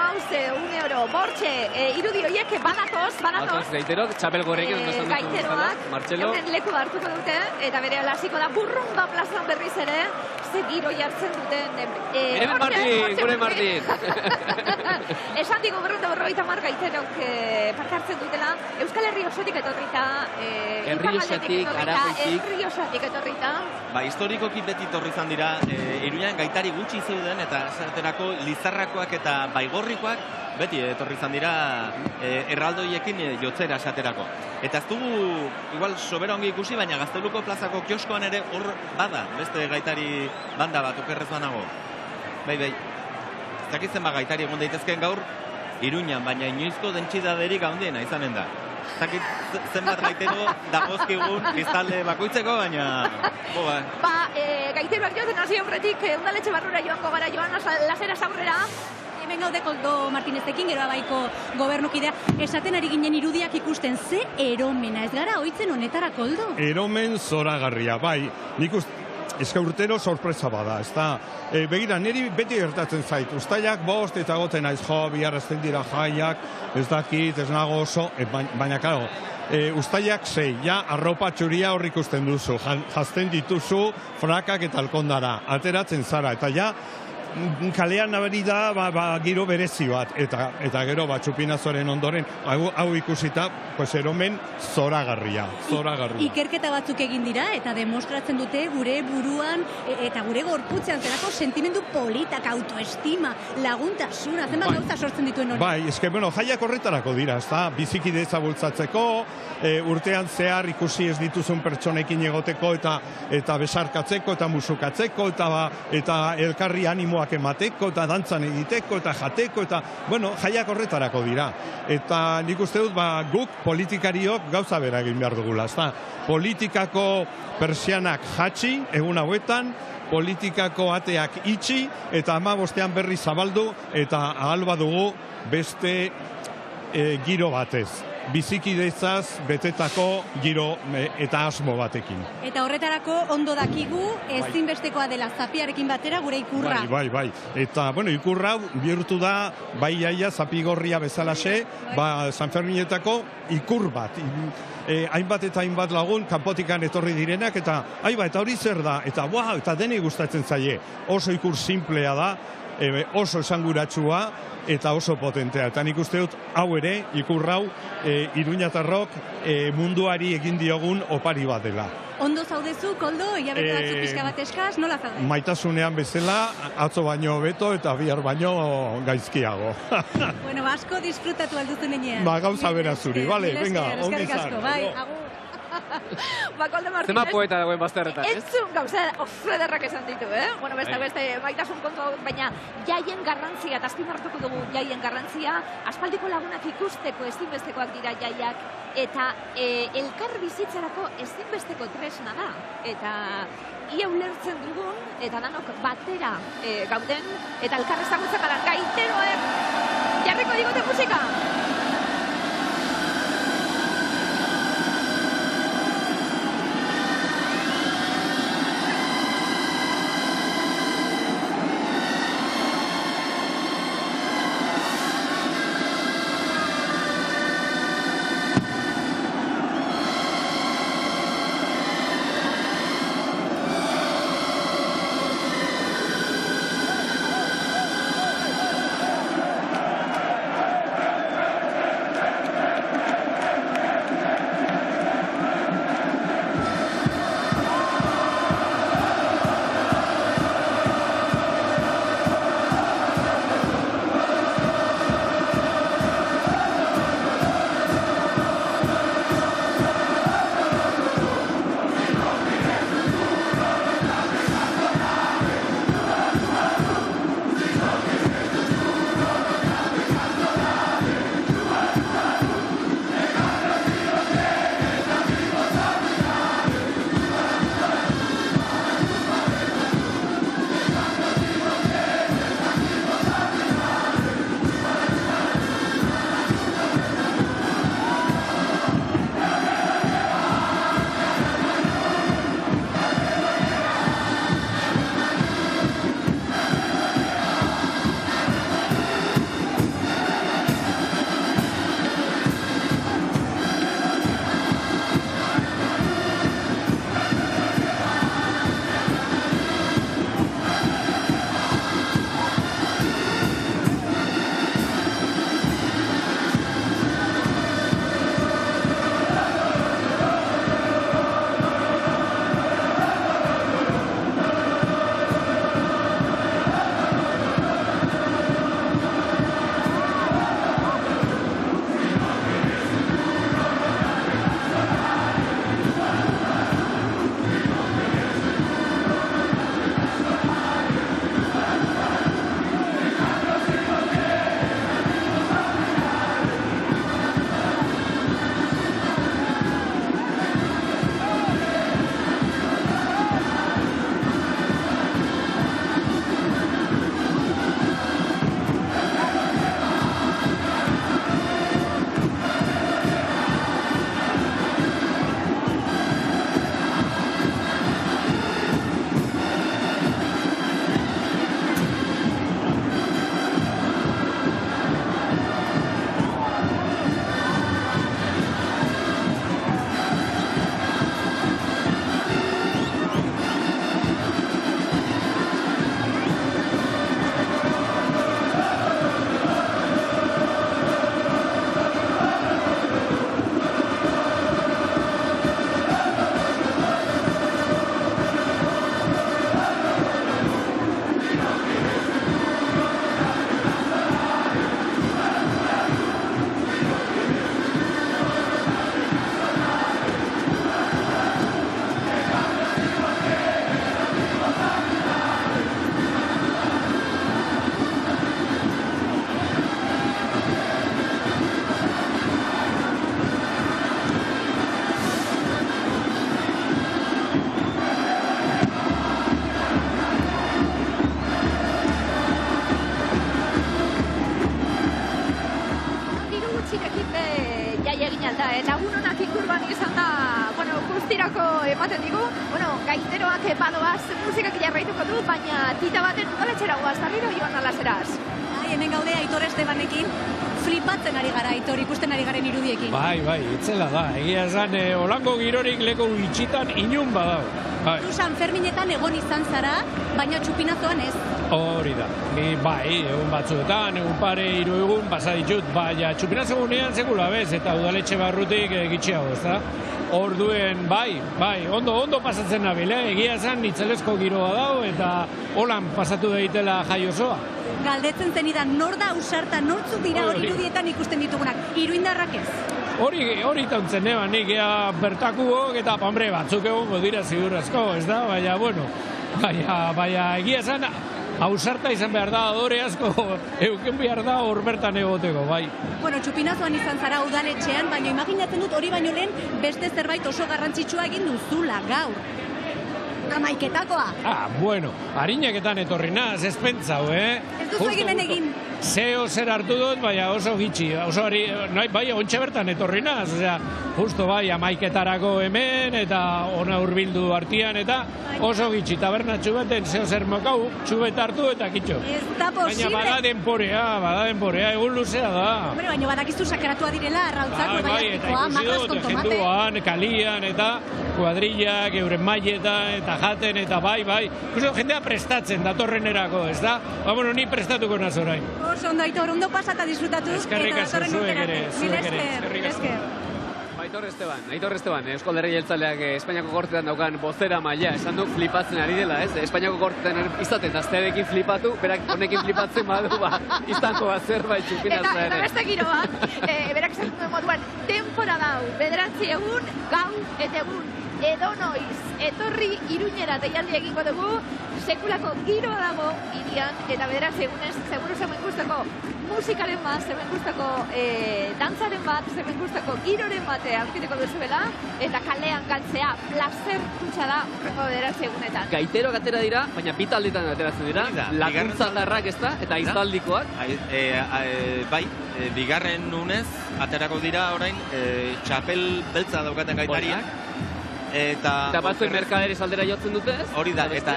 hauze, une oro, bortxe, irudi horiek badatoz. Gaiterok, txapel gorekin, gaiteroak, euren leku hartuko dute, eta bere hasiko da Burrunba plazan berriz ere, ze giro jartzen duten. Gure Martin. Esan digu 250 gaiterok parte hartzen dutela, Euskal Herri osotik etorrita, Herri osotik etorrita. Ba, historikoki beti etorri izan dira, Iruñan gaitari gutxi zeuden, eta esaterako Lizarrakoak eta Baigorrikoak beti etorri izan dira erraldoiekin jotzera esaterako. Eta ez dugu, igual, sobera ongi ikusi, baina Gazteluko plazako kioskoan ere hor bada, beste gaitari banda bat, okerrez banago. Bai. Ez dakitzen gaitari egon daitezkeen gaur, Iruñan, baina inoizko dentsidaderik handiena izanen da. Zenbat gaitero dagozkigun biztalde bakoitzeko, baina... Gaiteroak joaten hasi aurretik udaletxe barrura joango gara joan laseraz aurrera. Hemen gaude Koldo Martinezekin, gero abaiko gobernukidea. Esaten ari ginen irudiak ikusten, ze eromena, ez gara oitzen honetara, Koldo? Eromen zoragarria, bai. Nik urtero sorpresa bada, ez da. Begira, niri beti gertatzen zait. Uztailak 5 eta goten naiz, bihar ezten dira jaiak, ez dakit, ez nago oso, baina, karo, uztailak 6, ja, arropa txuria hor ikusten duzu, jazten dituzu, frakak eta alkondara, ateratzen zara, eta ja, kalean naberi da giro berezi bat, eta gero txupinazoren ondoren, hau ikusita, eromen zoragarria. Ikerketa batzuk egin dira, eta demostratzen dute gure buruan, eta gure gorputzean, zelako sentimendu politak, autoestima, laguntasuna, zenbat gauza sortzen dituen hori. Bai, jaiak horretarako dira, ez da, bizikidetza bultzatzeko, urtean zehar ikusi ez dituzun pertsonekin egoteko, eta besarkatzeko, eta musukatzeko, eta elkarri animo emateko, eta dantzan egiteko, eta jateko, eta, jaiak horretarako dira. Eta nik uste dut, guk politikariok gauza bera egin behar dugula, ezta? Politikako persianak jatxi, egun hauetan, politikako ateak itxi, eta 15ean berri zabaldu, eta ahal badugu beste giro batez. bizikidetzaz betetako giro eta asmo batekin. Eta horretarako ondo dakigu ezinbestekoa dela zapiarekin batera gure ikurra. Bai. Eta, ikurra bihurtu da, bai jaia zapigorria bezalaxe, San Ferminetako ikur bat. Hainbat eta hainbat lagun kanpotikan etorri direnak, eta eta hori zer da, eta deni gustatzen zaie. Oso ikur simplea da, oso esanguratsua, eta oso potentea. Eta nik uste dut, hau ere, ikur hau, iruñatarrok munduari egin diogun opari bat dela. Ondo zaudezu, Koldo, hilabete batzuk pixka bat eskaz, nola zaude? Maitasunean bezala, atzo baino hobeto eta bihar baino gaizkiago. Bueno, asko disfrutatu alduzu nenean. Gauza bera zuri, bale, venga, ongi zan. Bai, agur. Koldo Martínez. Zema poeta dagoen bazterretan, ez? Entzun gauza oso ederrak esan ditu, Bueno, beste maitasun kontu, baina jaien garrantzia, eta azpimarratuko dugu jaien garrantzia, aspaldiko lagunak ikusteko ezinbestekoak dira jaiak, eta elkar bizitzarako ezinbesteko tresna da. Eta ia ulertzen dugun, eta danok batera gauden, eta elkar ezagutzen gara gaiteroek, jarriko digute musika! jaia egin alda, eta unonak inkurban izan da, bueno, guztirako ematen digu, bueno, gaiteroak badoaz musikak jarraituko du, baina tita baten udaletxera guaz, berriro joan alaseraz. Hemen gaude Aitor Estebanekin, flipatzen ari gara, Aitor, ikusten ari garen irudiekin. Bai, itzela da. Egia esan, holango girorik leko itxitan inun badau. Tu San Ferminetan egon izan zara, baina txupinazoan ez. Hori da. Bai, egun batzuetan, egun pare, 3 egun, pasa ditut, baina txupinazo gunean sekula bez, eta udaletxe barrutik gitxiago, ez da? Orduen, bai, ondo pasatzen nabil, egia esan, nitzelesko giroa dau, eta holan pasatu daitela jai osoa. Galdetzen zenidan, nor da ausarta, nortzuk dira hori irudietan ikusten ditugunak, iruindarrak ez? Hori tauntzen neba, nik ea bertakuok eta hombre, batzuk egongo dira ziurrezko, ez da? Baina, bueno, baina egia esan, ausarta izan behar da, adore asko, euken behar da hor bertan egoteko, bai. Bueno, txupinazoan izan zara udaletxean, baina imaginatzen dut hori baino lehen beste zerbait oso garrantzitsua egin duzula gaur. Amaiketakoa. Bueno, harineketan etorri naz, ez pentsau, Ez duzu egin. Zeo zer hartu dut, baina oso gitxi, oso bai, ontxe bertan etorri naz, osea, justo bai, amaiketarako hemen, eta ona hurbildu artian, eta oso gitxi, tabernatxu baten, zeo zer mokau, txubet hartu eta kitxo. Ez da posible. Baina bada denporea, egun luzea da. Hombre, baina badakizu sakaratua direla, arrautzak, eta ikusi dut, jenduan, kalian, eta kuadrillak, euren mailetan, eta jaten, eta bai. Ikusi dut, jendea prestatzen, datorrenerako, ez da? Bueno, ni prestatuko naz orain. Oso ondo, Aitor, ondo pasata disfrutatu. Eskerrik asko, zuek ere. Eskerrik asko. Aitor Esteban, Eusko Alderdi Jeltzaleak Espainiako Gortetan daukan bozera maila, esan du flipatzen ari dela, ez? Espainiako Gortetan izaten aztearekin flipatu, berak honekin flipatzen badu, izango bat zerbait txupinatza ere. Eta beste giro bat, berak esan duen moduan, denbora dau, 9 egun, gau eta egun, edonoiz, etorri Iruñera deialdi egingo dugu, sekulako giroa dago irian, eta 9 egunez, seguru zemen guztako musikaren bat, zemen guztako dantzaren bat, zemen guztako giroren bat aurkituko duzuela, eta kalean galtzea placer kutsa da urrengo 9 egunetan. Gaitero gatera dira, baina bi taldetan ateratzen dira, laguntzatarrak ez da, eta aiztaldikoak. Bai, bigarren unez, aterako dira orain, txapel beltza daukaten gaitariak. Eta batzuen merkaderes aldera jotzen dute ez? Hori da, eta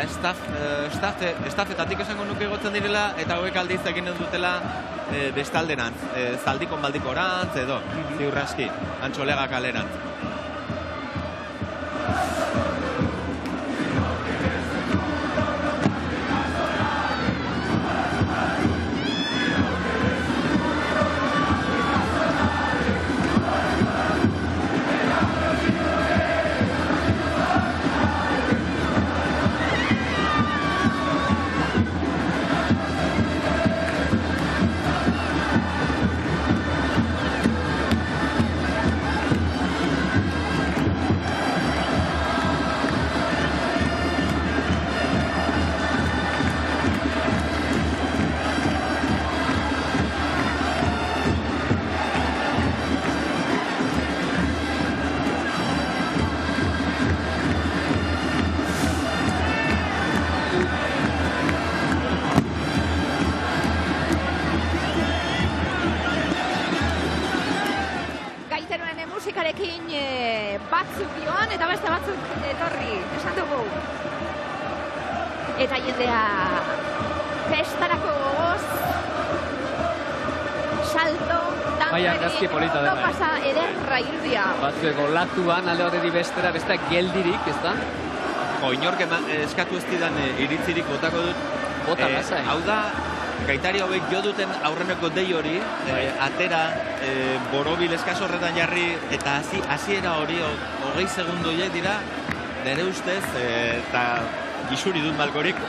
estafetatik esango nuke gotzen direla, eta hauek aldiz egin dutela bestalderantz, zaldikon baldikorantz edo, ziurraski, Antxolega kalerantz. Batzuk joan eta beste batzuk etorri, esan dugu. Eta jendea festarako gogoz, salto, ondo pasa ederra irudia. Batzueko latuan, alde batetik bestera, besteak geldirik, ez da? Inork eskatu ez didan iritzirik botako dut. Bota lasai. Hau da, gaitari hauek jo duten aurreneko dei hori, atera, borobil eskaso horretan jarri, eta hasiera hori, 20 segundoiek dira, nire ustez, eta isuri dut malkorik,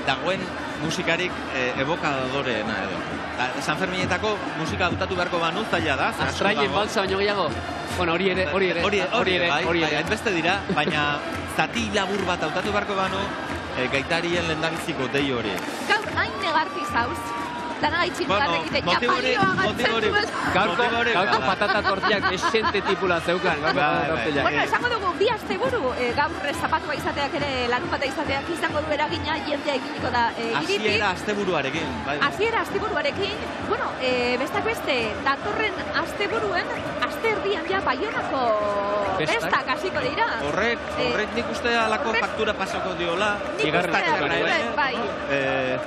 dagoen musikarik evokadoreena edo. San Ferminetako musika dutatu beharko banu zaila da. Astraien balsa baino gehiago. Bueno, hori ere. Beste dira, baina zati labur bat hautatu beharko banu, gaitarien lehendabiziko dei hori. Gaur, hain negarti zauz, dana gaitxin garrekin, japalioa gantzen duen. Gaurko patata tortiak esente tipula zeukan. Bueno, esango dugu, bi asteburu gaur zapatua izateak ere, larun bata izateak izango du eragina, jendea eginiko da iritik. Hasiera asteburuarekin. Hasiera asteburuarekin, bueno, bestak beste, datorren asteburuen, aste erdian ja Baionako festak hasiko dira. Horrek nik uste alako faktura pasako diola. Nik uste, bai.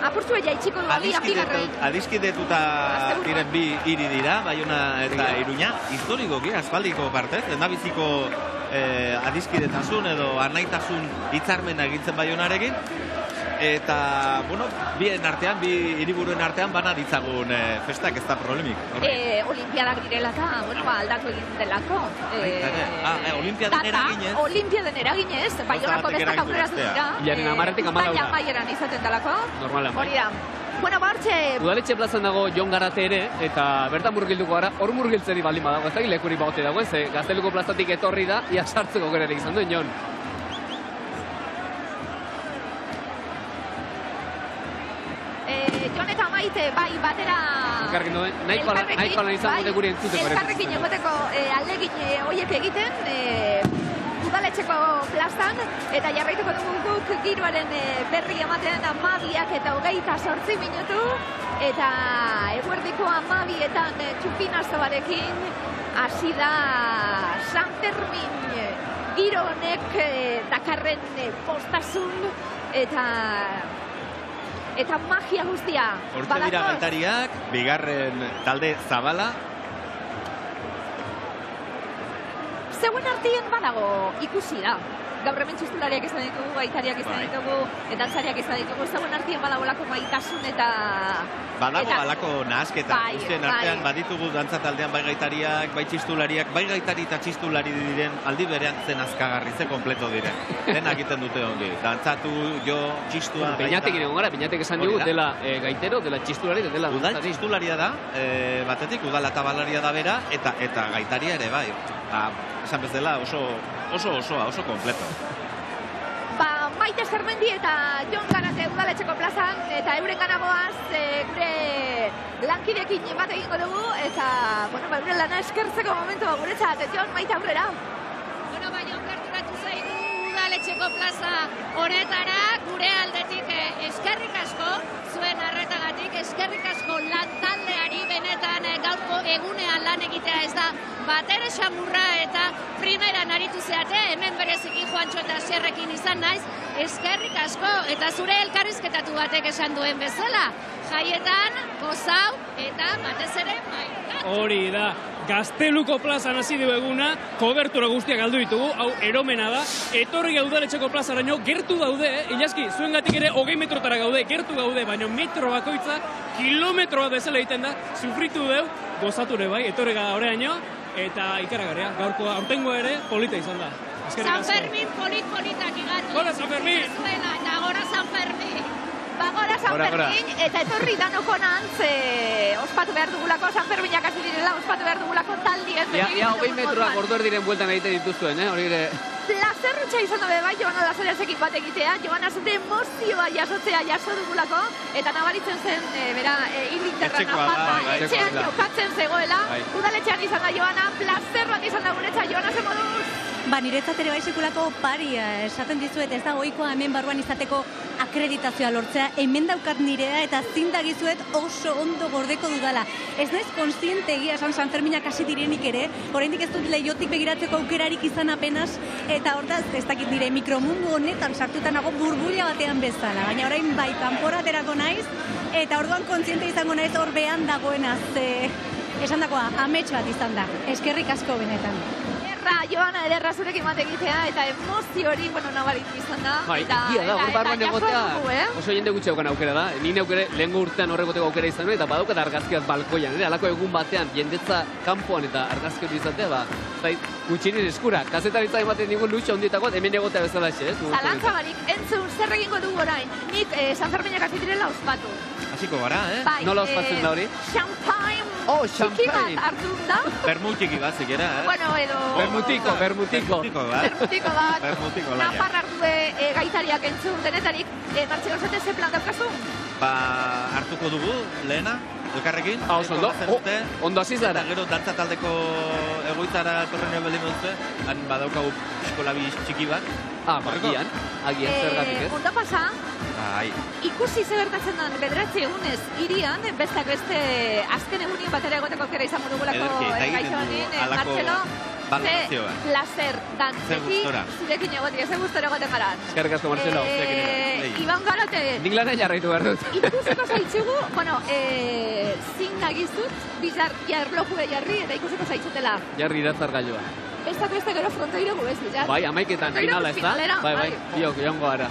Apurtu jaitsiko du bigarren. Adiskidetuta diren bi hiri dira, Baiona eta Iruña. Historikoki, aspaldiko partez, endabiziko adiskidetasun edo anaitasun hitzarmena egintzen Baionarekin. Eta, bueno, bien artean, bi hiriburuen artean bana ditzagun festak, ez da problemik. Olimpiadak direla eta, bueno, aldatu egin delako. Olimpiaden eraginez. Olimpiaden eraginez, Baionako festak aurrera dira. Ilaren 10-etik 14. Baina amaieran izaten delako. Normala. Hori da. Bueno, Bartxe... Udaletxe plazan dago Jon Garate ere, eta bertan murgilduko gara, hor murgiltzeri baldin badago, ez da lekurik bagote dago, ez Gazteluko plazatik etorri da, ia sartzeko gererik izan duen, Jon. Jon eta Maite, bai, batera... Elkarrekin duen, nahiko lan izan dute guri entzuteko. Elkarrekin egoteko aldegin horiek egiten, Udaletxeko plazan, eta jarraituko dugu guk giroaren berri ematen 12 eta 28 minutu, eta eguerdiko 12etan txupinazoarekin hasi da San Fermin giro honek dakarren postasun eta magia guztia. Hortze dira gaitariak, bigarren talde Zabala. Zeuen artien badago ikusi da. Gaur hemen txistulariak izan ditugu, gaitariak izan ditugu, eta dantzariak izan ditugu. Zeuen artien badago lako maitasun eta... Badago alako nahasketa. Guztien artean baditugu dantzataldean bai gaitariak, bai txistulariak, bai gaitari eta txistulari diren aldi berean zen azkagarri, ze kompleto diren. Dena egiten dute ongi. Dantzatu, jo, txistua... Peñatek egon gara, Peñatek esan digu dela gaitero, dela txistulari, dela dantzari. Udal txistularia da, batetik, udal eta balaria da bera, eta gaitaria ere bai. Esan bezala oso kompleto. Maite Zermendi eta Jon Garate Udaletxeko plazan, eta euren ganagoaz gure lankidekin bat egingo dugu, eta, bueno, euren lana eskertzeko momentua guretzat, Jon, Maite aurrera. Bueno, Jon gerturatu zaigu Udaletxeko plaza honetara, gure aldetik eskerrik asko, zuen arretagatik, eskerrik asko lantaldeari benetan gaurko egunean lan egitea ez da batere xamurra eta primeran aritu zeate, hemen bereziki Juantxo eta Sierrekin izan naiz, eskerrik asko, eta zure elkarrizketatu batek esan duen bezala, jaietan, gozau, eta batez ere, Hori da, Gazteluko plazan hasi du eguna, kobertura guztiak galdu ditugu, hau eromena da, etorri Udaletxeko plazaraino, gertu daude, Ilaski, zuengatik ere 20 metrotara gaude, gertu gaude, baina metro bakoitza, kilometroa bezala egiten da, sufritu deu, gozature bai, etorri gara horreaino, eta ikaragarria, gaurko aurtengo ere polita izan da. San Fermin politak igatu. Gora San Fermin! Eta gora San Fermin! Gora San Fermin, eta etorri danoko nantz, ospatu behar dugulako, San Ferminak hasi direla, ospatu behar dugulako taldi ez. Ja, 20 metroak ordu erdiren bueltan egiten dituzuen, hori ere... Plazerrutxa izan dabe bai, Joana Lazarezekin bat egitea, Joana zure emozioa jasotzea jaso dugulako, eta nabaritzen zen, hilinterran apata, etxean jokatzen zegoela, udaletxean izan da Joana, plazer bat izan da guretza, Joana zen moduz. Niretzat ere bai sekulako paria esaten dizuet, ez da goikoa hemen barruan izateko akreditazioa lortzea, hemen daukat nirea eta zindagizuet oso ondo gordeko dudala. Ez naiz konstiente egia esan San Ferminak hasi direnik ere, oraindik ez dut leiotik begiratzeko aukerarik izan apenas, eta hortaz ez dakit nire mikromundu honetan sartuta nago burbuila batean bezala, baina orain bai kanpora aterako naiz, eta orduan kontziente izango naiz hor behan dagoenaz, esan dagoa, amets bat izan da, eskerrik asko benetan. Joana ederra zurekin bat egitea, eta emozio hori, nabaritu izan da. Ia da, hor barruan egotea, oso jende gutxe aukan aukera da. Nire aukere, lehengo urtean horregoteko aukera izan, eta badaukat argazkiaz balkoian, alako egun batean, jendetza kanpoan eta argazki hori izatea, gutxinin eskura. Kazetaritza ematen digun luitxa hondietakoat, hemen egotea bezala xe, ez? Zalantza barik, entzun, zer egingo dugu orain. Nik San Ferminak hasi direla ospatu. Hasiko gara, Nola ospatzen da hori? Champagne txiki bat hartu da. Bermutiki bat zikera, Bueno, edo... Bermutiko bat. Napar hartu gaitariak entzun denetarik, martxeko zate ze plan daukazu? Hartuko dugu, lehena, elkarrekin. Oso ondo, ondo hasi zara. Eta gero dantza taldeko egoitzara etorren baldin badute, han badaukagu eskolabi txiki bat. Agian zergatik ez. Ondo pasa, Bai. ikusi ze gertatzen den bederatzi egunez irian, besteak beste azken egunien batera egoteko aukera izango dugulako gaixo honin, Martxelo, ze placer dan beti zurekin egotik, ze gustora egoten gara. Eskerrik asko, Martxelo. Iban Galote. Nik lana jarraitu behar dut. Ikusiko zaitzugu, zin nagizut, bizar erlojue jarri eta ikusiko zaitzutela. Jarri iratzar gailua. Bestak beste gero frontoiro gu ez, ja? Bai, amaiketan, finala ez da? Bai, biok, joango gara.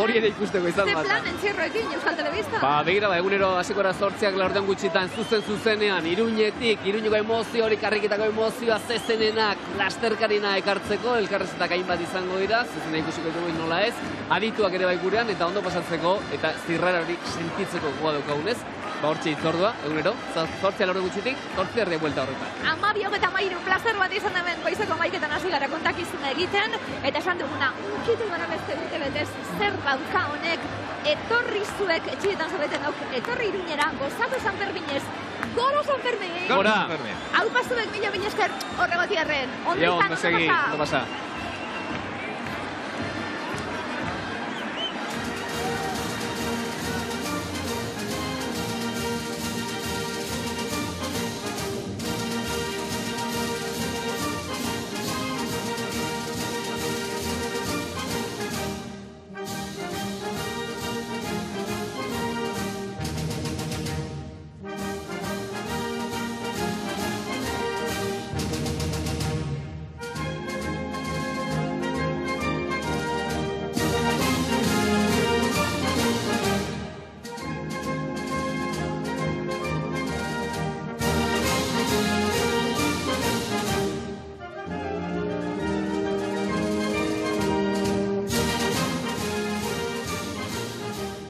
Hori ere ikusteko izan bat. Ze plan entzierroekin, Euskal Telebista? Begira, egunero hasiko sortziak laurden gutxitan, zuzenean, Iruñeko emozio hori, karriketako emozioa, zezenenak, lasterkarina ekartzeko, elkarrezetak hainbat izango dira, zuzena ikusiko dugu nola ez, adituak ere bai gurean, eta ondo pasatzeko, eta zirrararik sentitzeko goa daukagunez, hortxe itzordua, egunero, zortzia laurden gutxitik, zortzia erdia buelta horretan. 12:13 plazer bat izan hemen, goizeko maiketan hasi gara kontakizuna egiten, eta esan duguna, unkitu gara beste urte betez, zer dauka honek, etorri zuek, etxietan zaudeten auk, etorri Iruñera, gozatu San Ferminez, gora San Fermin! Gora! Hau pastuek mila esker horregotiarren, ondo izan, ondo pasa!